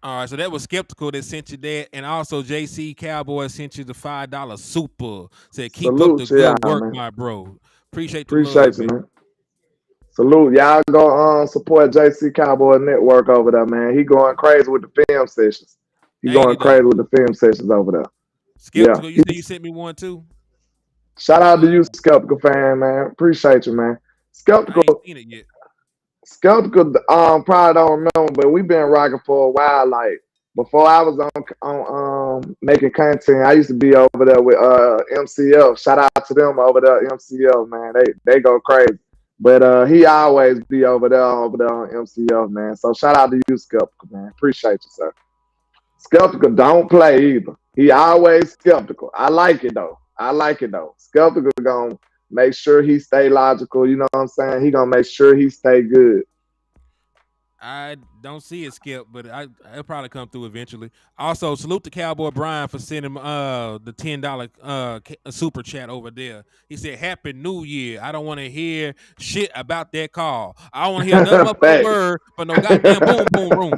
All right, so that was Skeptical that sent you that, and also JC Cowboy sent you the $5 super. Said keep up Salute the to y'all, good work, man. my bro. Appreciate the Appreciate love, you, man. man. Salute. Y'all go support JC Cowboy Network over there, man. He going crazy with the film sessions. He going crazy with the film sessions over there. Skeptical, Yeah. you said you sent me one too? Shout out to you, Skeptical fan, man. Appreciate you, man. I ain't seen it yet. Skeptical, probably don't remember, but we've been rocking for a while. Like before I was on making content, I used to be over there with MCL. Shout out to them over there, MCL, man. They go crazy. But he always be over there on MCL, man. So shout out to you, Skeptical, man. Appreciate you, sir. Skeptical don't play either. He always skeptical. I like it though. Skeptical gonna make sure he stay logical. You know what I'm saying? He gonna make sure he stay good. I don't see it, Skip, but it'll probably come through eventually. Also, salute to Cowboy Brian for sending the $10 super chat over there. He said, "Happy New Year. I don't want to hear shit about that call. I don't want to hear nothing but a word, but no goddamn boom, boom, room."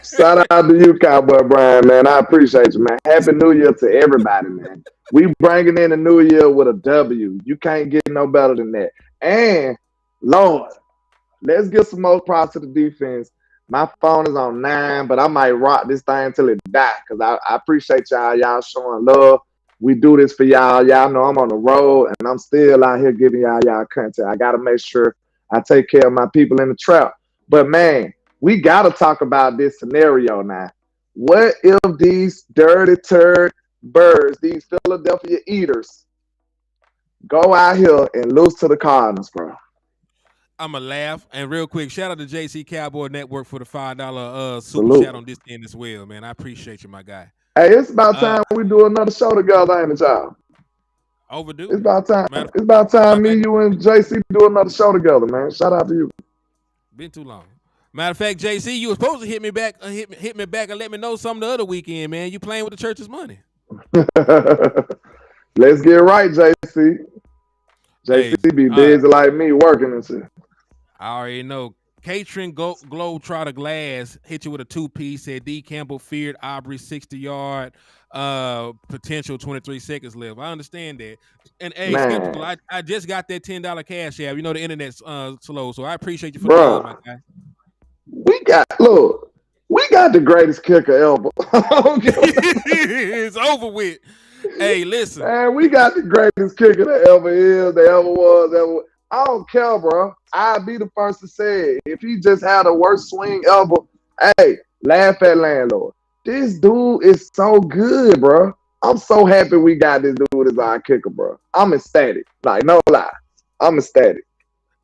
Shout out to you, Cowboy Brian, man. I appreciate you, man. Happy New Year to everybody, man. We bringing in the new year with a W. You can't get no better than that. And, Lord, let's give some more props to the defense. My phone is on 9, but I might rock this thing till it die because I appreciate y'all showing love. We do this for y'all. Y'all know I'm on the road, and I'm still out here giving y'all content. I got to make sure I take care of my people in the trap. But, man, we got to talk about this scenario now. What if these dirty turd birds, these Philadelphia eaters, go out here and lose to the Cardinals, bro? I'm going to laugh. And real quick, shout out to JC Cowboy Network for the $5 super chat on this end as well, man. I appreciate you, my guy. Hey, it's about time we do another show together, ain't it, y'all? Overdue. It's about time. It's about time me, you, and JC do another show together, man. Shout out to you. Been too long. Matter of fact, JC, you were supposed to hit me back, hit me back, and let me know something the other weekend, man. You playing with the church's money. Let's get right, JC. JC be busy like me working and shit. I already know. Catering Globetrotter Glass hit you with a 2-piece. Said D. Campbell feared Aubrey 60-yard potential 23 seconds left. I understand that. And hey, Skeptical, I just got that $10 cash app. You know the internet's slow, so I appreciate you for the love, my guy. We got the greatest kicker ever. It's over with. Hey, listen. Man, we got the greatest kicker that ever is, that ever was, ever. I don't care, bro. I'll be the first to say it. If he just had the worst swing ever, hey, laugh at landlord. This dude is so good, bro. I'm so happy we got this dude as our kicker, bro. I'm ecstatic. Like, no lie. I'm ecstatic.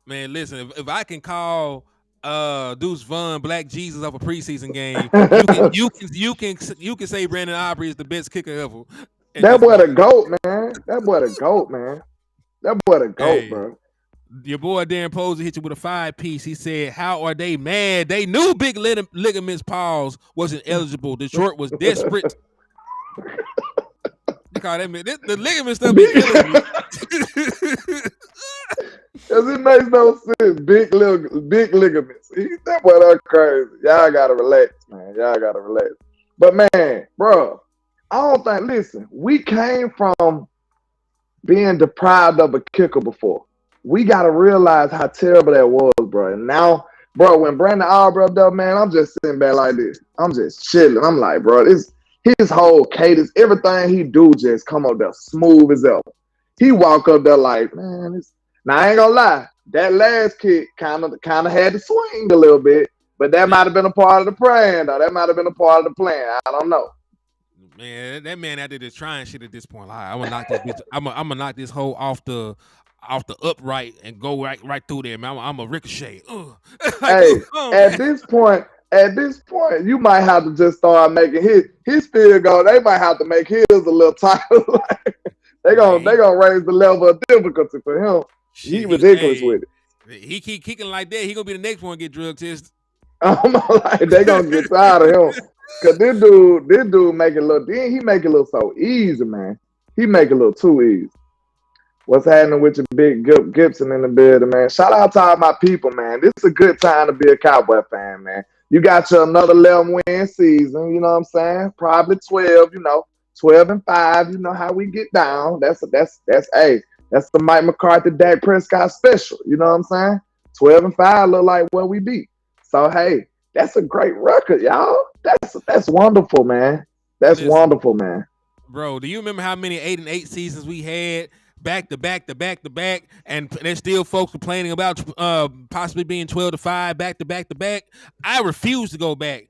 Man, listen, if I can call Deuce Vaughn Black Jesus of a preseason game, you can say Brandon Aubrey is the best kicker ever. That boy the GOAT, man. That boy the GOAT, bro. Your boy Darren Posey hit you with a 5-piece. He said, "How are they mad? They knew big ligaments pause wasn't eligible. Detroit was desperate." They call that man. The ligament stuff be killing me. Cause it makes no sense. Big ligaments. That boy that crazy. Y'all gotta relax, man. But man, bro, I don't think. Listen, we came from being deprived of a kicker before. We got to realize how terrible that was, bro. And now, bro, when Brandon Aubrey up there, man, I'm just sitting back like this. I'm just chilling. I'm like, bro, his whole cadence, everything he do just come up there smooth as ever. He walk up there like, man, now I ain't gonna lie. That last kick kind of had to swing a little bit, but that might have been a part of the plan, though. That might have been a part of the plan. I don't know. Man, that man out there just trying shit at this point. Like, I'm gonna knock this bitch. I'm gonna knock this hole off the upright and go right through there, man. I'm a ricochet. Hey, at this point, you might have to just start making his field goal. They might have to make his a little tighter. they gonna raise the level of difficulty for him. He ridiculous with it. He keep kicking like that. He gonna be the next one to get drug tested. I'm like, they gonna get tired of him. Cause this dude make it look. Then he make it look so easy, man. He make it look too easy. What's happening with your big Gibson in the building, man? Shout out to all my people, man. This is a good time to be a Cowboy fan, man. You got your another 11-win season, you know what I'm saying? Probably 12, 12-5. You know how we get down. That's the Mike McCarthy, Dak Prescott special. You know what I'm saying? 12-5 look like what we beat. So hey, that's a great record, y'all. That's wonderful, man. That's wonderful, man. Bro, do you remember how many 8-8 seasons we had back to back, and there's still folks complaining about possibly being 12-5 back to back? I refuse to go back.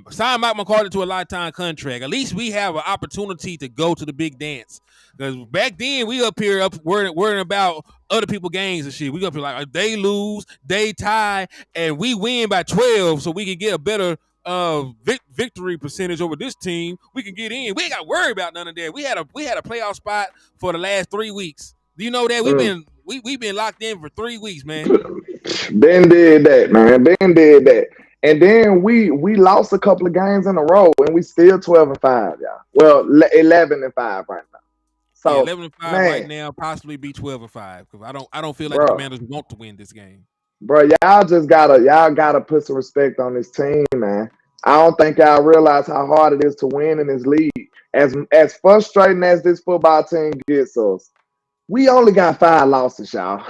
Sign Mike McCarthy to a lifetime contract. At least we have an opportunity to go to the big dance. Because back then we up here worrying about other people's games and shit. We up here like if they lose, they tie, and we win by 12, so we can get a better victory percentage over this team. We can get in. We ain't got to worry about none of that. We had a playoff spot for the last 3 weeks. Do you know that we've been locked in for 3 weeks, man? Ben did that, man. Ben did that. And then we lost a couple of games in a row, and we still 12-5, y'all. Well, 11-5 right now. So 11-5 right now, possibly be 12-5 because I don't feel like the Commanders want to win this game. Bro, y'all gotta put some respect on this team, man. I don't think y'all realize how hard it is to win in this league. As frustrating as this football team gets us, we only got 5 losses, y'all.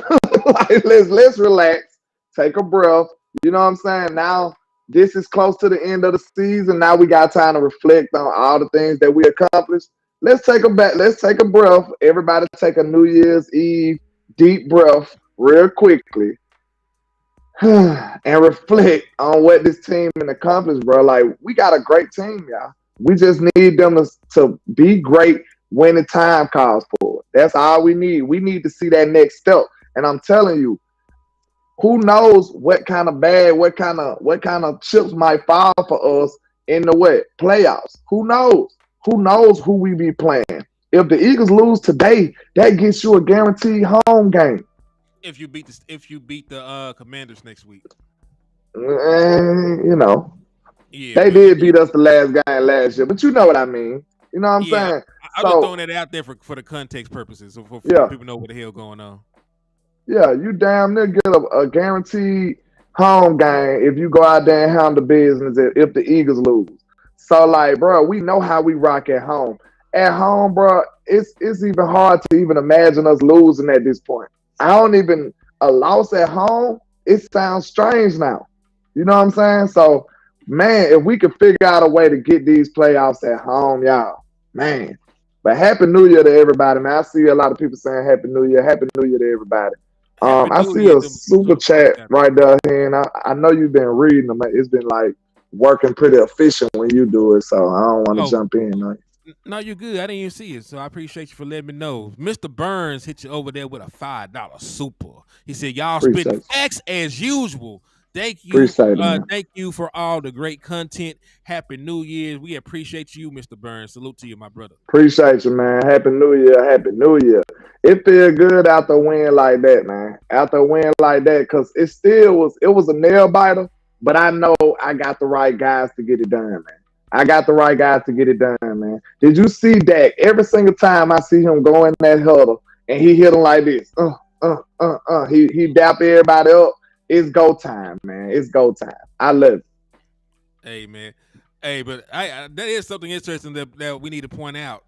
Like, let's relax, take a breath. You know what I'm saying? Now this is close to the end of the season. Now we got time to reflect on all the things that we accomplished. Let's take a breath. Everybody take a New Year's Eve deep breath real quickly and reflect on what this team can accomplish, bro. Like, we got a great team, y'all. We just need them to be great when the time calls for it. That's all we need. We need to see that next step. And I'm telling you, who knows what kind of chips might fall for us in the playoffs? Who knows? Who knows who we be playing? If the Eagles lose today, that gets you a guaranteed home game. If you beat the Commanders next week, they did beat us the last game last year, but you know what I mean. You know what I'm saying? I'm just throwing that out there for the context purposes, so for people know what the hell going on. Yeah, you damn near get a guaranteed home game if you go out there and handle business if the Eagles lose. So, like, bro, we know how we rock at home. At home, bro, it's even hard to even imagine us losing at this point. A loss at home, it sounds strange now. You know what I'm saying? So, man, if we could figure out a way to get these playoffs at home, y'all, man. But Happy New Year to everybody, man. I see a lot of people saying Happy New Year. Happy New Year to everybody. I see a super chat right there, and I know you've been reading them. It's been like working pretty efficient when you do it, so I don't want to jump in. Like. No, you're good. I didn't even see it, so I appreciate you for letting me know. Mr. Burns hit you over there with a $5 super. He said, "Y'all spitting facts as usual." Thank you. Thank you for all the great content. Happy New Year. We appreciate you, Mr. Burns. Salute to you, my brother. Appreciate you, man. Happy New Year. Happy New Year. It feels good after a win like that, man. After a win like that, because it was a nail biter, but I know I got the right guys to get it done, man. I got the right guys to get it done, man. Did you see Dak? Every single time I see him go in that huddle and he hit him like this, he dap everybody up. It's go time, man. It's go time. I love it. Hey, man. Hey, but that is something interesting that we need to point out.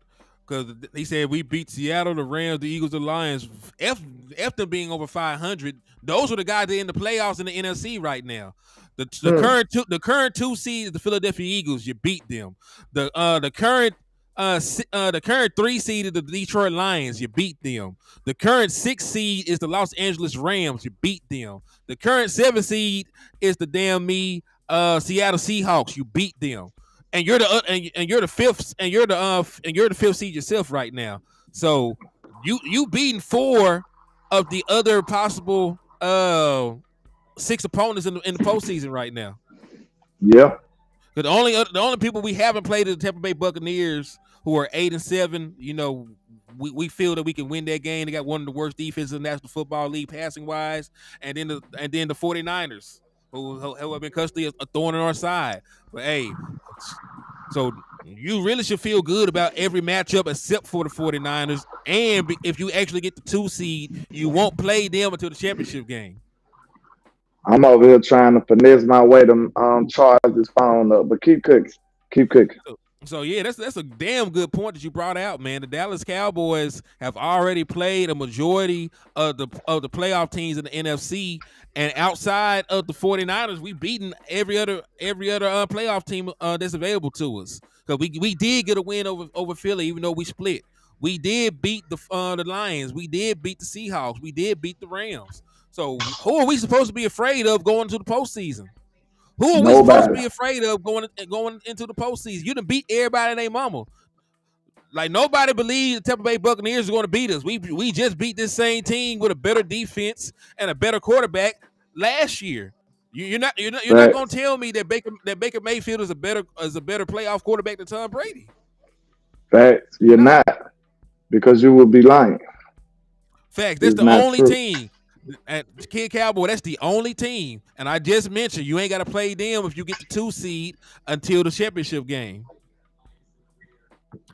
Because he said we beat Seattle, the Rams, the Eagles, the Lions. F them being over 500. Those are the guys that are in the playoffs in the NFC right now. The current 2 seed is the Philadelphia Eagles. You beat them. The current 3 seed is the Detroit Lions. You beat them. The current 6 seed is the Los Angeles Rams. You beat them. The current 7 seed is the Seattle Seahawks. You beat them. And you're the fifth seed yourself right now. So you beating 4 of the other possible 6 opponents in the postseason right now. Yeah. The only people we haven't played are the Tampa Bay Buccaneers, who are 8-7. You know, we feel that we can win that game. They got one of the worst defenses in the National Football League passing wise, and then the 49ers, who have been constantly a thorn in our side. But hey, so You really should feel good about every matchup except for the 49ers. And if you actually get the 2 seed, you won't play them until the championship game. I'm over here trying to finesse my way to charge this phone up, but keep cooking. Keep cooking. So yeah, that's a damn good point that you brought out, man. The Dallas Cowboys have already played a majority of the playoff teams in the NFC, and outside of the 49ers, we've beaten every other playoff team that's available to us. Because we did get a win over Philly, even though we split. We did beat the Lions. We did beat the Seahawks. We did beat the Rams. So who are we supposed to be afraid of going into the postseason? Who are we supposed to Nobody. be afraid of going into the postseason? You done beat everybody and their mama. Like nobody believed the Tampa Bay Buccaneers are going to beat us. We just beat this same team with a better defense and a better quarterback last year. You're not going to tell me that Baker Mayfield is a better playoff quarterback than Tom Brady. Facts. You're not, because you would be lying. Facts. That's the only team. And Kid Cowboy, that's the only team. And I just mentioned you ain't got to play them if you get the 2 seed until the championship game.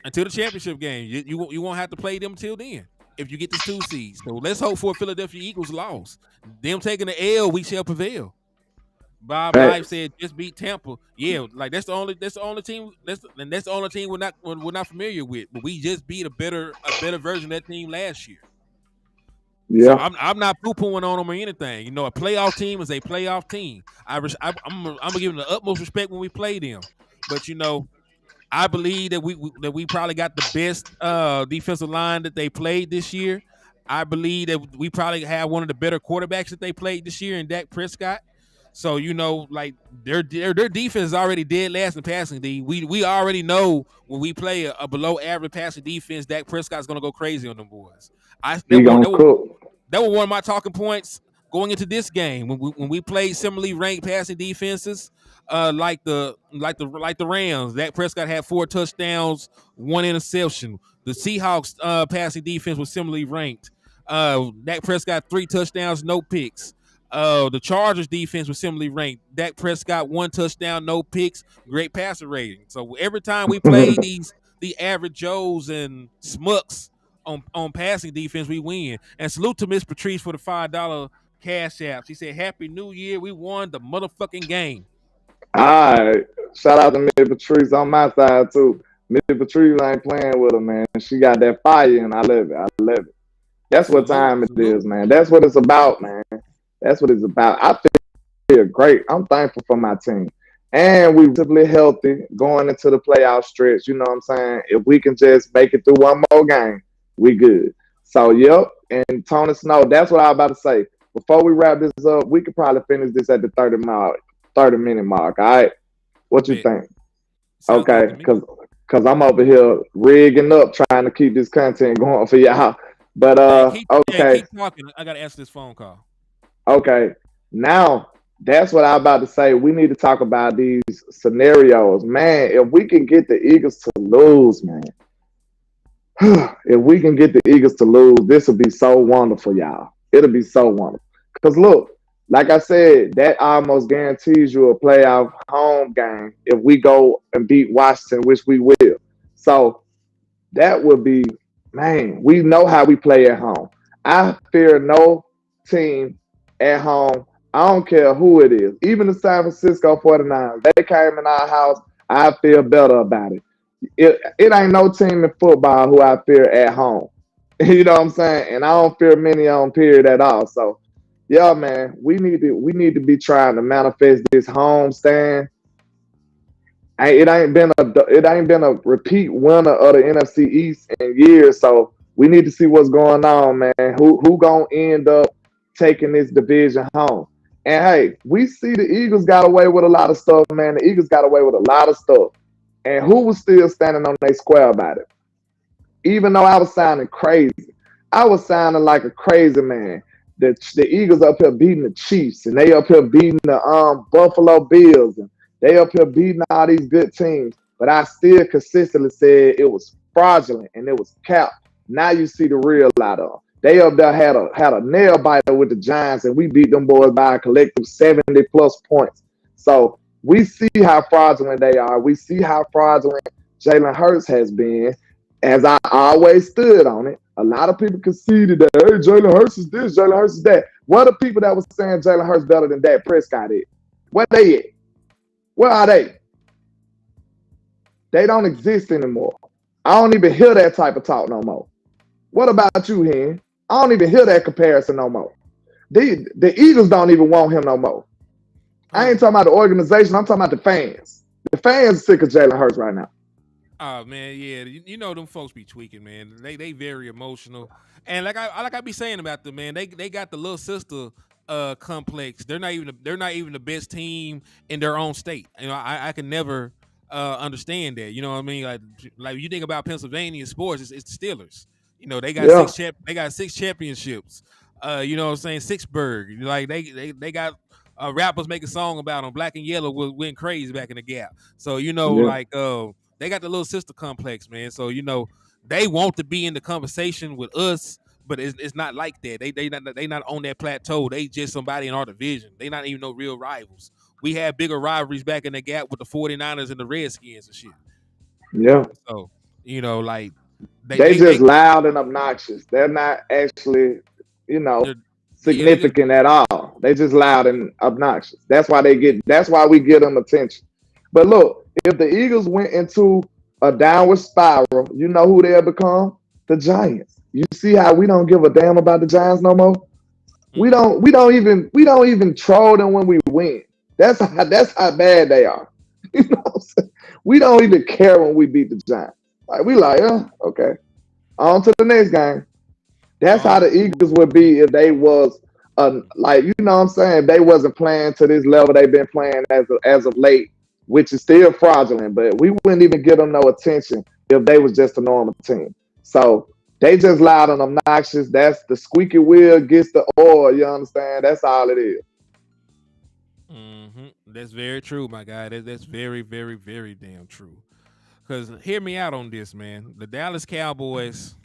Until the championship game, you won't have to play them until then if you get the 2 seeds. So let's hope for a Philadelphia Eagles loss. Them taking the L, we shall prevail. Bob Life said just beat Tampa. Yeah, like that's the only team. That's the only team we're not familiar with. But we just beat a better version of that team last year. Yeah, so I'm not poo-pooing on them or anything. You know, a playoff team is a playoff team. I'm gonna give them the utmost respect when we play them. But you know, I believe that we probably got the best defensive line that they played this year. I believe that we probably have one of the better quarterbacks that they played this year in Dak Prescott. So you know, like their defense is already dead last in passing. We already know when we play a below average passing defense, Dak Prescott's gonna go crazy on them boys. That was one of my talking points going into this game when we played similarly ranked passing defenses, like the Rams. Dak Prescott had 4 touchdowns, 1 interception. The Seahawks passing defense was similarly ranked. Dak Prescott 3 touchdowns, no picks. The Chargers defense was similarly ranked. Dak Prescott 1 touchdown, no picks, great passer rating. So every time we play the average Joes and Smucks on passing defense, we win. And salute to Miss Patrice for the $5 cash app. She said, "Happy New Year. We won the motherfucking game." All right. Shout out to Miss Patrice on my side too. Miss Patrice ain't playing with her, man. She got that fire, and I love it. That's what time it is, man. That's what it's about, man. That's what it's about. I feel great. I'm thankful for my team. And we're relatively healthy going into the playoff stretch. You know what I'm saying? If we can just make it through one more game, we good. So, yep. And Tony Snow, that's what I was about to say. Before we wrap this up, we could probably finish this at the 30-minute mark. All right? What you think? Okay. Because I'm over here rigging up trying to keep this content going for y'all. But, okay. Keep talking. I got to answer this phone call. Okay. Now, that's what I'm about to say. We need to talk about these scenarios. Man, if we can get the Eagles to lose, man. If we can get the Eagles to lose, this will be so wonderful, y'all. It'll be so wonderful. Because look, like I said, that almost guarantees you a playoff home game if we go and beat Washington, which we will. So that would be, man, we know how we play at home. I fear no team at home. I don't care who it is. Even the San Francisco 49ers, they came in our house. I feel better about it. It ain't no team in football who I fear at home. You know what I'm saying? And I don't fear many on period at all. So, yeah, man, we need to be trying to manifest this home stand. It ain't been a repeat winner of the NFC East in years. So we need to see what's going on, man. Who gonna end up taking this division home? And hey, we see the Eagles got away with a lot of stuff, man. The Eagles got away with a lot of stuff. And who was still standing on their square about it? Even though I was sounding crazy. I was sounding like a crazy man. The Eagles up here beating the Chiefs, and they up here beating the Buffalo Bills, and they up here beating all these good teams. But I still consistently said it was fraudulent and it was capped. Now you see the real out of them. They up there had a nail biter with the Giants, and we beat them boys by a collective 70+ points. So we see how fraudulent they are. We see how fraudulent Jalen Hurts has been, as I always stood on it. A lot of people conceded that, hey, Jalen Hurts is this, Jalen Hurts is that. What are people that was saying Jalen Hurts better than Dak Prescott is? Where they at? Where are they? They don't exist anymore. I don't even hear that type of talk no more. What about you, Hen? I don't even hear that comparison no more. The Eagles don't even want him no more. I ain't talking about the organization. I'm talking about the fans. The fans are sick of Jalen Hurts right now. Oh man, yeah, you know them folks be tweaking, man. They very emotional, and like I be saying about them, man. They got the little sister complex. They're not even the best team in their own state. You know, I can never understand that. You know what I mean? Like you think about Pennsylvania sports, it's the Steelers. You know, they got six championships. You know what I'm saying? Sixburg. Like they got rappers make a song about them. Black and Yellow went crazy back in the Gap. So you know, like they got the little sister complex, man. So you know, they want to be in the conversation with us, but it's not like that. They not on that plateau. They just somebody in our division. They not even no real rivals. We had bigger rivalries back in the Gap with the 49ers and the Redskins and shit. Yeah. So you know, like they just loud and obnoxious. They're not actually, you know, significant at all. They just loud and obnoxious. That's why we get them attention. But look, if the Eagles went into a downward spiral, you know who they'll become? The Giants. You see how we don't give a damn about the Giants no more? We don't even troll them when we win. That's how bad they are. You know what I'm saying? We don't even care when we beat the Giants. Like we like, okay. On to the next game. That's how the Eagles would be if they was like, you know what I'm saying, if they wasn't playing to this level they've been playing as of late, which is still fraudulent, but we wouldn't even give them no attention if they was just a normal team. So they just loud and obnoxious. That's the squeaky wheel gets the oil, you understand? That's all it is. Mm-hmm. That's very true, my guy. That's very, very, very damn true. Because hear me out on this, man. The Dallas Cowboys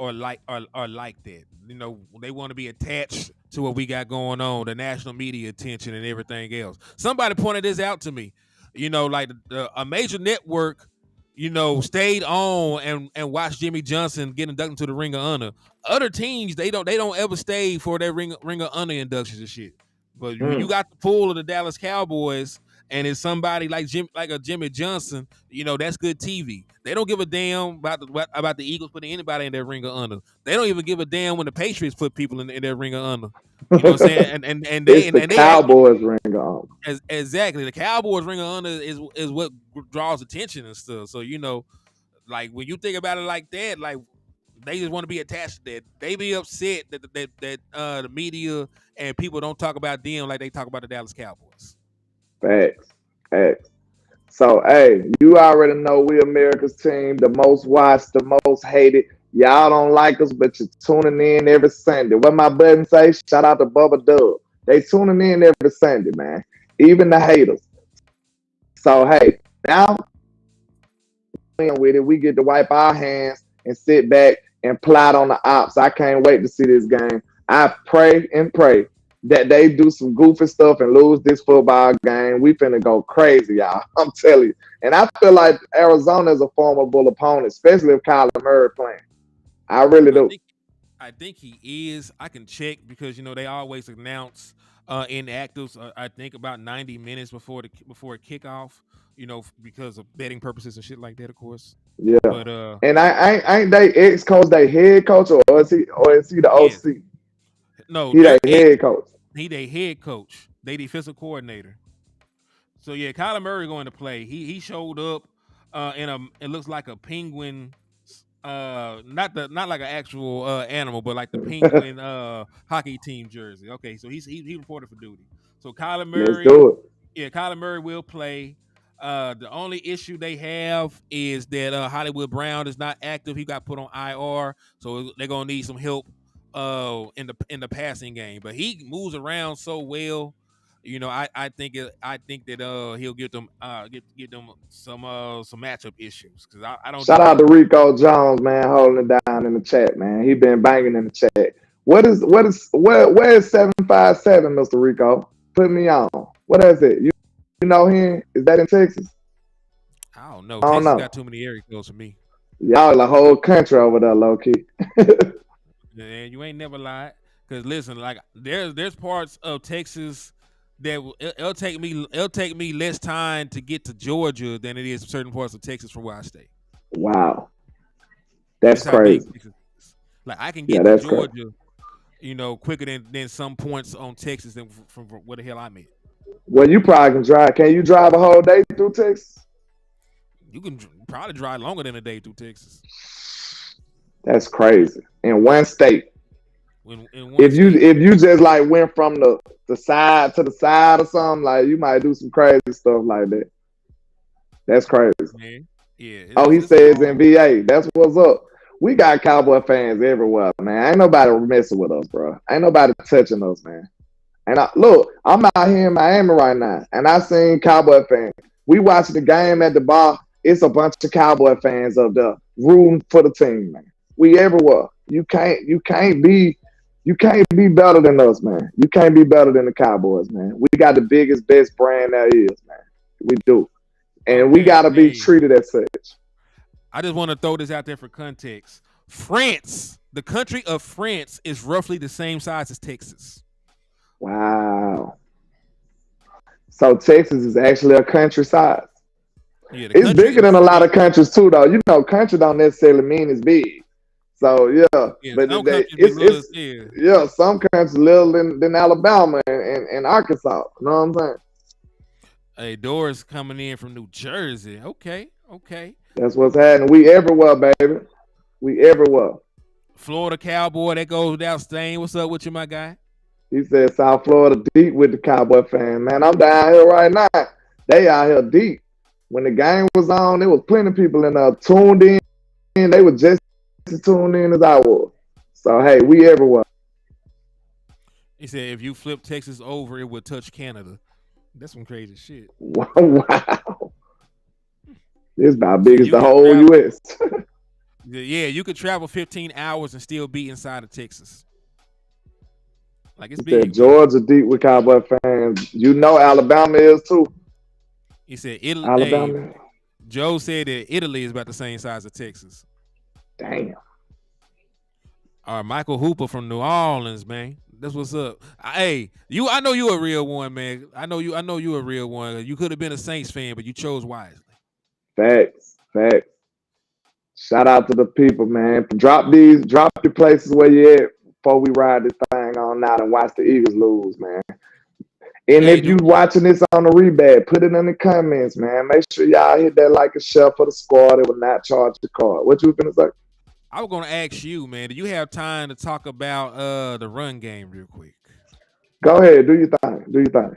are like that. You know, they want to be attached to what we got going on, the national media attention and everything else. Somebody pointed this out to me. You know, like a major network, you know, stayed on and watched Jimmy Johnson get inducted into the Ring of Honor. Other teams, they don't ever stay for their Ring of Honor inductions and shit. But when you got the pool of the Dallas Cowboys and it's somebody like a Jimmy Johnson, you know, that's good TV. They don't give a damn about the Eagles putting anybody in their Ring of Honor. They don't even give a damn when the Patriots put people in their Ring of Honor. You know what I'm saying? And the Cowboys Ring of Honor. Exactly. The Cowboys Ring of Honor is what draws attention and stuff. So, you know, like when you think about it like that, like they just want to be attached to that. They be upset that the media and people don't talk about them like they talk about the Dallas Cowboys. Facts. So, hey, you already know we America's team, the most watched, the most hated. Y'all don't like us, but you're tuning in every Sunday. What my button say? Shout out to Bubba Dub. They tuning in every Sunday, man. Even the haters. So, hey, now with it, we get to wipe our hands and sit back and plot on the ops. I can't wait to see this game. I pray and pray that they do some goofy stuff and lose this football game. We finna go crazy, y'all. I'm telling you. And I feel like Arizona is a formidable opponent, especially if Kyler Murray playing. I really do. I think he is. I can check because, you know, they always announce inactives, I think about 90 minutes before kickoff, you know, because of betting purposes and shit like that, of course. Yeah. But and I ain't they ex-coach, they head coach, or is he the OC? No, he their head coach. He their head coach. They defensive coordinator. So yeah, Kyler Murray going to play. He showed up it looks like a penguin, not like an actual animal, but like the penguin hockey team jersey. Okay, so he reported for duty. So Kyler Murray, let's do it. Yeah, Kyler Murray will play. The only issue they have is that Hollywood Brown is not active. He got put on IR, so they're gonna need some help in the passing game. But he moves around so well, you know. I think that he'll get them some matchup issues because I don't. Shout out to Rico Jones, man, holding it down in the chat, man. He been banging in the chat. Where is 757, Mr. Rico? Put me on. What is it? You know him? Is that in Texas? I don't know. I don't Texas know. got too many area codes for me. Y'all the whole country over there, low key. Man, you ain't never lied. Cause listen, like there's parts of Texas that it'll take me less time to get to Georgia than it is certain parts of Texas from where I stay. Wow, that's That's how big crazy. Texas is. Like I can Yeah, get to that's crazy. Georgia, quicker than some points on Texas than from where the hell I'm at. Well, you probably can drive. Can you drive a whole day through Texas? You can probably drive longer than a day through Texas. That's crazy. In one state. In one state. If you just like went from the side to the side or something, like you might do some crazy stuff like that. That's crazy. Man. Yeah. Oh, he says in VA. That's what's up. We got Cowboy fans everywhere, man. Ain't nobody messing with us, bro. Ain't nobody touching us, man. And look, I'm out here in Miami right now, and I seen Cowboy fans. We watching the game at the bar. It's a bunch of Cowboy fans up there rooting for the team, man. We everywhere. You can't be better than us, man. You can't be better than the Cowboys, man. We got the biggest, best brand there is, man. We do. And we got to be treated as such. I just want to throw this out there for context. France, the country of France, is roughly the same size as Texas. Wow. So Texas is actually a country size. Yeah, it's bigger than a lot of countries too, though. You know, country don't necessarily mean it's big. So yeah, but some countries little than Alabama and Arkansas. You know what I'm saying? Hey, Doris coming in from New Jersey. Okay. That's what's happening. We everywhere, baby. We everywhere. Florida Cowboy, that goes without saying. What's up with you, my guy? He said South Florida deep with the Cowboy fan. Man, I'm down here right now. They out here deep. When the game was on, there was plenty of people in there tuned in. They were just as tuned in as I was. So, hey, we everywhere. He said if you flip Texas over, it would touch Canada. That's some crazy shit. Wow. It's about big as the whole U.S. Yeah, you could travel 15 hours and still be inside of Texas. Like it's big. Georgia deep with Cowboy fans. You know Alabama is too. He said Italy. Alabama. Hey, Joe said that Italy is about the same size as Texas. Damn. All right, Michael Hooper from New Orleans, man. That's what's up. Hey, I know you a real one, man. I know you a real one. You could have been a Saints fan, but you chose wisely. Facts. Shout out to the people, man. Drop your places where you at before we ride this thing on out and watch the Eagles lose, man. And if you watching this on the rebad, put it in the comments, man. Make sure y'all hit that like a share for the squad. It will not charge the card. What you gonna say? I was gonna ask you, man. Do you have time to talk about the run game real quick? Go ahead, do your thing.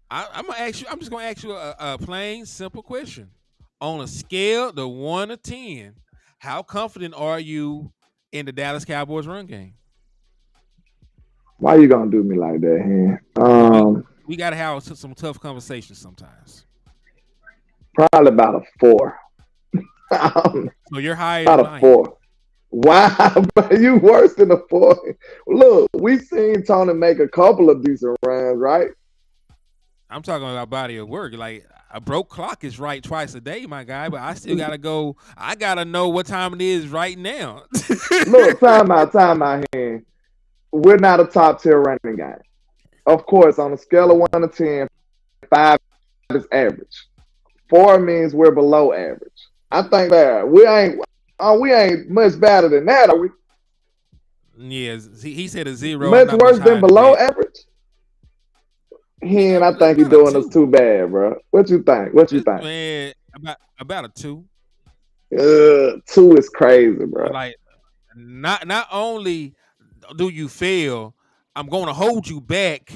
I'm just gonna ask you a plain, simple question. On a scale of 1 to 10, how confident are you in the Dallas Cowboys run game? Why you gonna do me like that, man? We gotta have some tough conversations sometimes. Probably about a 4. So you're higher about than a 4. Wow, you worse than a 4. Look, we seen Tony make a couple of decent runs, right? I'm talking about body of work. Like a broke clock is right twice a day, my guy, but I still gotta go. I gotta know what time it is right now. Look, time out here. We're not a top tier running game. Of course, on a scale of 1 to 10, 5 is average. 4 means we're below average. I think that we ain't much better than that, are we? Yeah, he said a 0. Much worse than below average. I think he's doing us too bad, bro. What you think? Man, about a 2. 2 is crazy, bro. Like, not only do you fail, I'm going to hold you back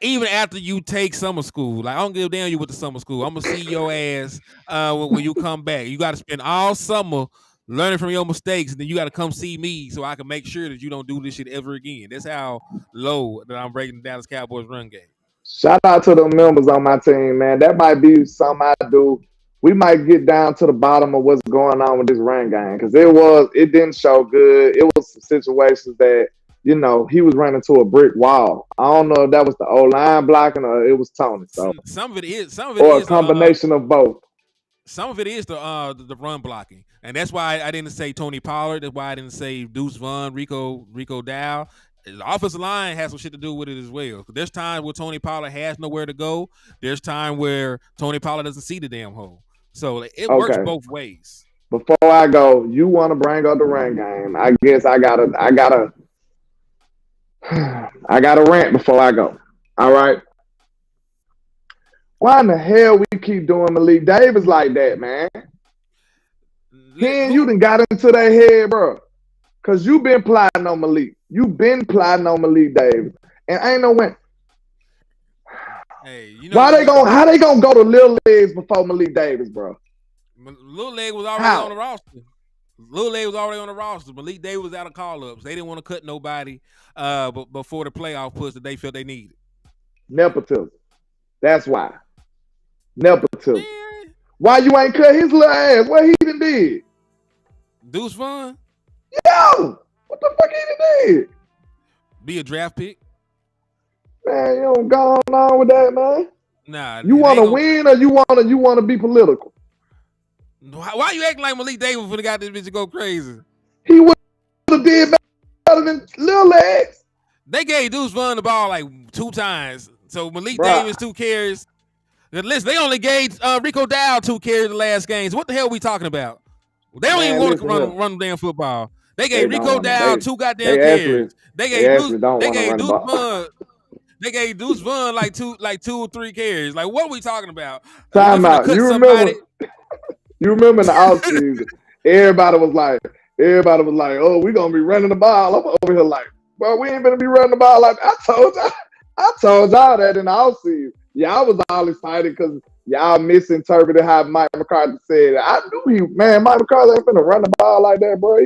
even after you take summer school. Like, I don't give a damn you with the summer school. I'm going to see your ass when you come back. You got to spend all summer learning from your mistakes, and then you got to come see me so I can make sure that you don't do this shit ever again. That's how low that I'm breaking the Dallas Cowboys run game. Shout out to the members on my team, man. That might be something I do. We might get down to the bottom of what's going on with this run game because it didn't show good. It was some situations that, he was running to a brick wall. I don't know if that was the O-line blocking or it was Tony. So some of it is a combination of both. Some of it is the run blocking, and that's why I didn't say Tony Pollard. That's why I didn't say Deuce Vaughn, Rico Dow. The offensive line has some shit to do with it as well. There's times where Tony Pollard has nowhere to go. There's time where Tony Pollard doesn't see the damn hole. So it works both ways. Before I go, you want to bring up the run game? I guess I gotta rant before I go. All right. Why in the hell we keep doing Malik Davis like that, man? You done got into their head, bro. Because you been plotting on Malik. You been plotting on Malik Davis. And ain't no way. Hey, you know how they gonna go to Lil Legs before Malik Davis, bro? Lil Leg was already on the roster. Lil Leg was already on the roster. Malik Davis was out of call-ups. They didn't want to cut nobody before the playoff push that they felt they needed. Nepotism. That's why. Nepotism. Man. Why you ain't cut his little ass? What he done did? Deuce Vaughn? Yo! What the fuck he done did? Be a draft pick? Man, you don't go on with that, man. Nah. You want to win or you want to be political? Why you acting like Malik Davis would have got this bitch to go crazy? He would have did better than Lil Legs. They gave Deuce Vaughn the ball like 2 times. So Malik Davis 2 carries. Listen, they only gave Rico Dow 2 carries the last games. What the hell are we talking about? They don't even want to run damn football. They gave Rico Dow 2 goddamn carries. They gave Deuce Vaughn like 2 or 3 carries. Like, what are we talking about? Time out. You remember in the offseason, everybody was like, oh, we're going to be running the ball. I'm over here like, well, we ain't going to be running the ball. Like, I told y'all that in the offseason. Y'all was all excited because y'all misinterpreted how Mike McCarthy said it. I knew Mike McCarthy ain't finna run the ball like that, bro.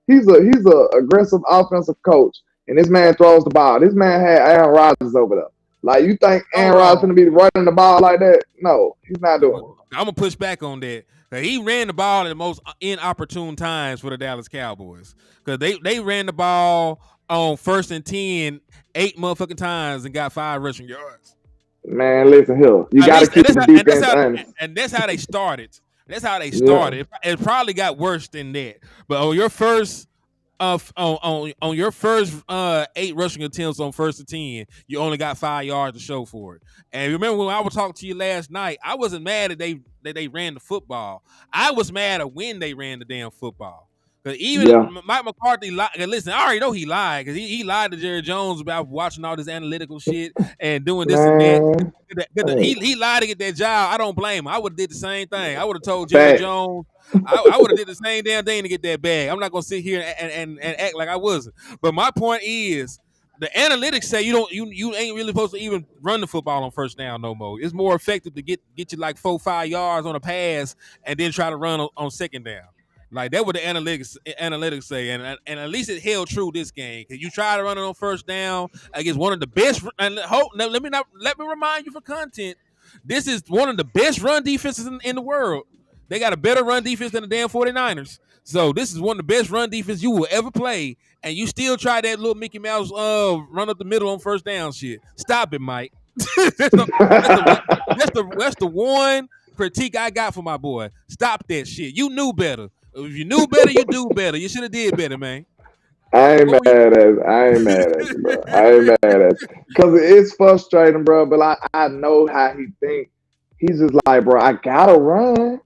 He's a aggressive offensive coach, and this man throws the ball. This man had Aaron Rodgers over there. Like, you think Aaron Rodgers finna be running the ball like that? No, he's not doing it. I'm gonna push back on that. He ran the ball at the most inopportune times for the Dallas Cowboys because they ran the ball on 1st and 10 8 motherfucking times and got 5 rushing yards. Man, listen here. You got to keep the defense honest. And that's how they started. Yeah. It probably got worse than that. But on your first on your first 8 rushing attempts on 1st and 10, you only got 5 yards to show for it. And remember when I was talking to you last night, I wasn't mad that they ran the football. I was mad at when they ran the damn football. Because even Mike McCarthy lied. Listen, I already know he lied because he lied to Jerry Jones about watching all this analytical shit and doing this and that. He lied to get that job. I don't blame him. I would have did the same thing. I would have told Jerry Jones. I would have did the same damn thing to get that bag. I'm not gonna sit here and act like I wasn't. But my point is, the analytics say you ain't really supposed to even run the football on 1st down no more. It's more effective to get you like 4-5 yards on a pass and then try to run on 2nd down. Like, that what the analytics say, and at least it held true this game. Cause you try to run it on 1st down against one of the best. And let me remind you for content. This is one of the best run defenses in the world. They got a better run defense than the damn 49ers. So this is one of the best run defense you will ever play, and you still try that little Mickey Mouse run up the middle on 1st down shit. Stop it, Mike. That's the one critique I got for my boy. Stop that shit. You knew better. If you knew better, you do better. You should have did better, man. I ain't mad at you, bro. I ain't mad at you. Because it's frustrating, bro, but I know how he thinks. He's just like, bro, I gotta run.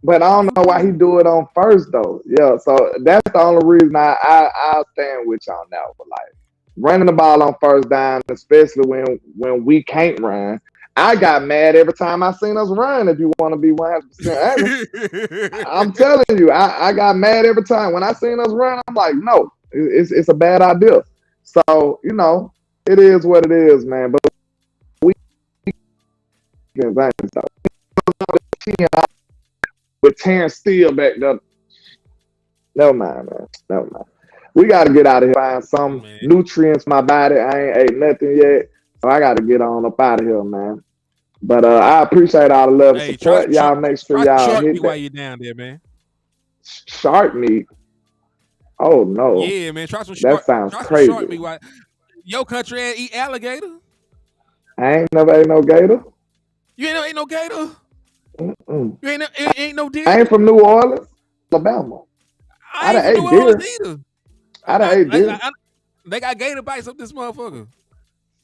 But I don't know why he do it on 1st, though. Yeah, so that's the only reason I stand with y'all now. But, like, running the ball on 1st down, especially when we can't run, I got mad every time I seen us run, if you want to be 100% honest. I'm telling you, I got mad every time. When I seen us run, I'm like, no, it's a bad idea. So, it is what it is, man. But we with Terrence Steele back there. Never mind, man. Never mind. We got to get out of here, find some nutrients in my body. I ain't ate nothing yet, so I got to get on up out of here, man. But I appreciate all the love and support. Y'all make sure y'all hit me while you're down there, man. Shark meat? Oh, no. Yeah, man. Try some shark. That sounds crazy. Shark meat while your country ain't eat alligator. I ain't never ate no gator. You ain't never ate no gator? Mm. You ain't no deer. I ain't from New Orleans, Alabama. I I ain't done from New ate Orleans deer. either. I done ate deer. They got gator bites up this motherfucker.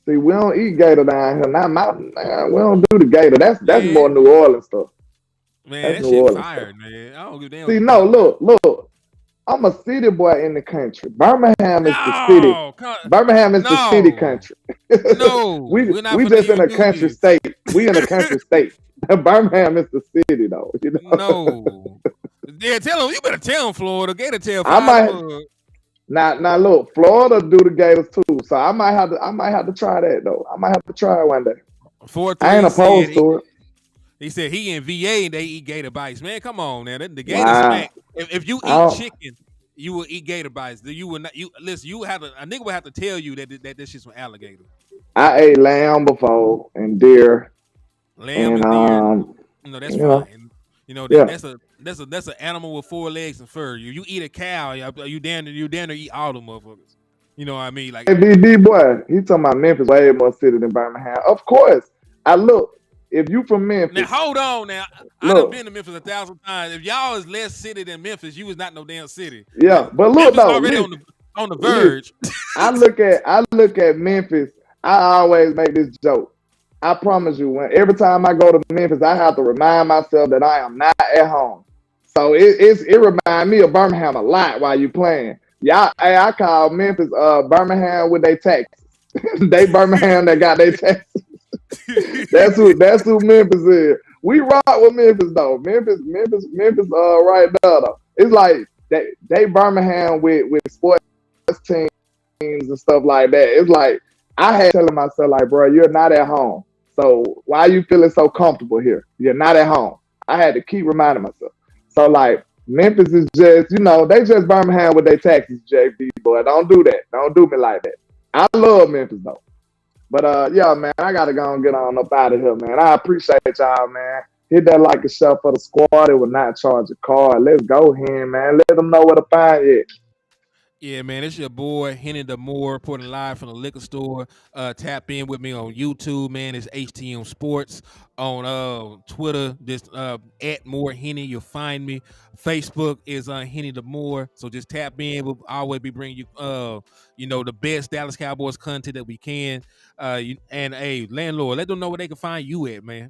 See, we don't eat gator down here. Not mountain. We don't do the gator. That's more Man, New Orleans stuff. man, That's that New shit Orleans stuff. fired, man. I don't give a damn what See, you no, talking about. look. I'm a city boy in the country. Birmingham is the city. No, Birmingham is the city no, country. no. We're not we gonna just in even a do country this. state. We in a country state. Birmingham is the city though. You know. No. Yeah, tell him. You better tell him, Florida. Gator tail I fire as a might mug. now look, Florida do the Gators too. So I might have to try that though. I might have to try it one day. 4-3. I ain't opposed to it. He said he in VA and they eat gator bites. Man, come on, man. The gator Wow. smack. If you I eat don't, chicken, you will eat gator bites. You will not. You listen. You have to. A nigga would have to tell you that this shit's from alligator. I ate lamb before and deer Lamb and and deer. That's you know, fine. yeah. That's an animal with 4 legs and fur. You eat a cow, you damn near eat all the motherfuckers. You know what I mean? Like, Hey, BB boy, he talking about Memphis way more city than Birmingham. Of course. I look, if you from now Memphis, hold on. Now I done look, been to Memphis 1,000 times. If y'all is less city than Memphis, you was not no damn city. yeah. But look Memphis though, already on the listen. verge. I look at Memphis. I always make this joke. I promise you, every time I go to Memphis, I have to remind myself that I am not at home. So it reminds me of Birmingham a lot while you playing. Yeah, I call Memphis Birmingham with their taxes. They Birmingham that got their taxes. That's who Memphis is. We rock with Memphis though. Memphis right there though. It's like they Birmingham with sports teams and stuff like that. It's like I had telling myself like, bro, you're not at home. So why are you feeling so comfortable here? You're not at home. I had to keep reminding myself. So like Memphis is just, they just Birmingham with their taxes, JB boy. Don't do that. Don't do me like that. I love Memphis though. But yeah, man, I gotta go and get on up out of here, man. I appreciate y'all, man. Hit that like a shot for the squad. It will not charge a card. Let's go, him, man. Let them know where to find it. Yeah, man, it's your boy Henny the Moore reporting live from the liquor store. Tap in with me on YouTube, man. It's HTM Sports. On Twitter, just at More Henny, you'll find me. Facebook is Henny the Moore. So just tap in. We'll always be bringing you the best Dallas Cowboys content that we can. And hey, landlord, let them know where they can find you at, man.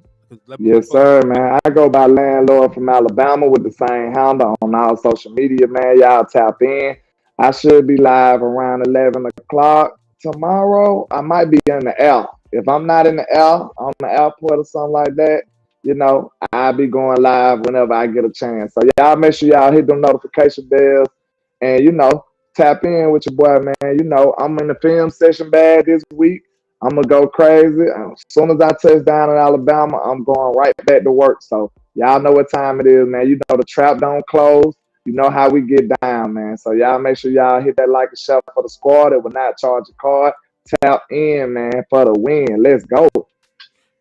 Yes, sir, man. I go by Landlord from Alabama with the same handle on all social media, man. Y'all tap in. I should be live around 11 o'clock tomorrow. I might be in the air. If I'm not in the air, on the airport or something like that, I'll be going live whenever I get a chance. So y'all make sure y'all hit them notification bells and, tap in with your boy, man. I'm in the film session bag this week. I'm going to go crazy. As soon as I touch down in Alabama, I'm going right back to work. So y'all know what time it is, man. The trap don't close. You know how we get down, man. So y'all make sure y'all hit that like and share for the squad. It will not charge a card. Tap in, man, for the win. Let's go.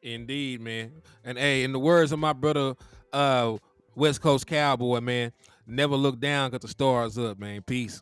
Indeed, man. And hey, in the words of my brother, West Coast Cowboy, man, never look down because the stars up, man. Peace.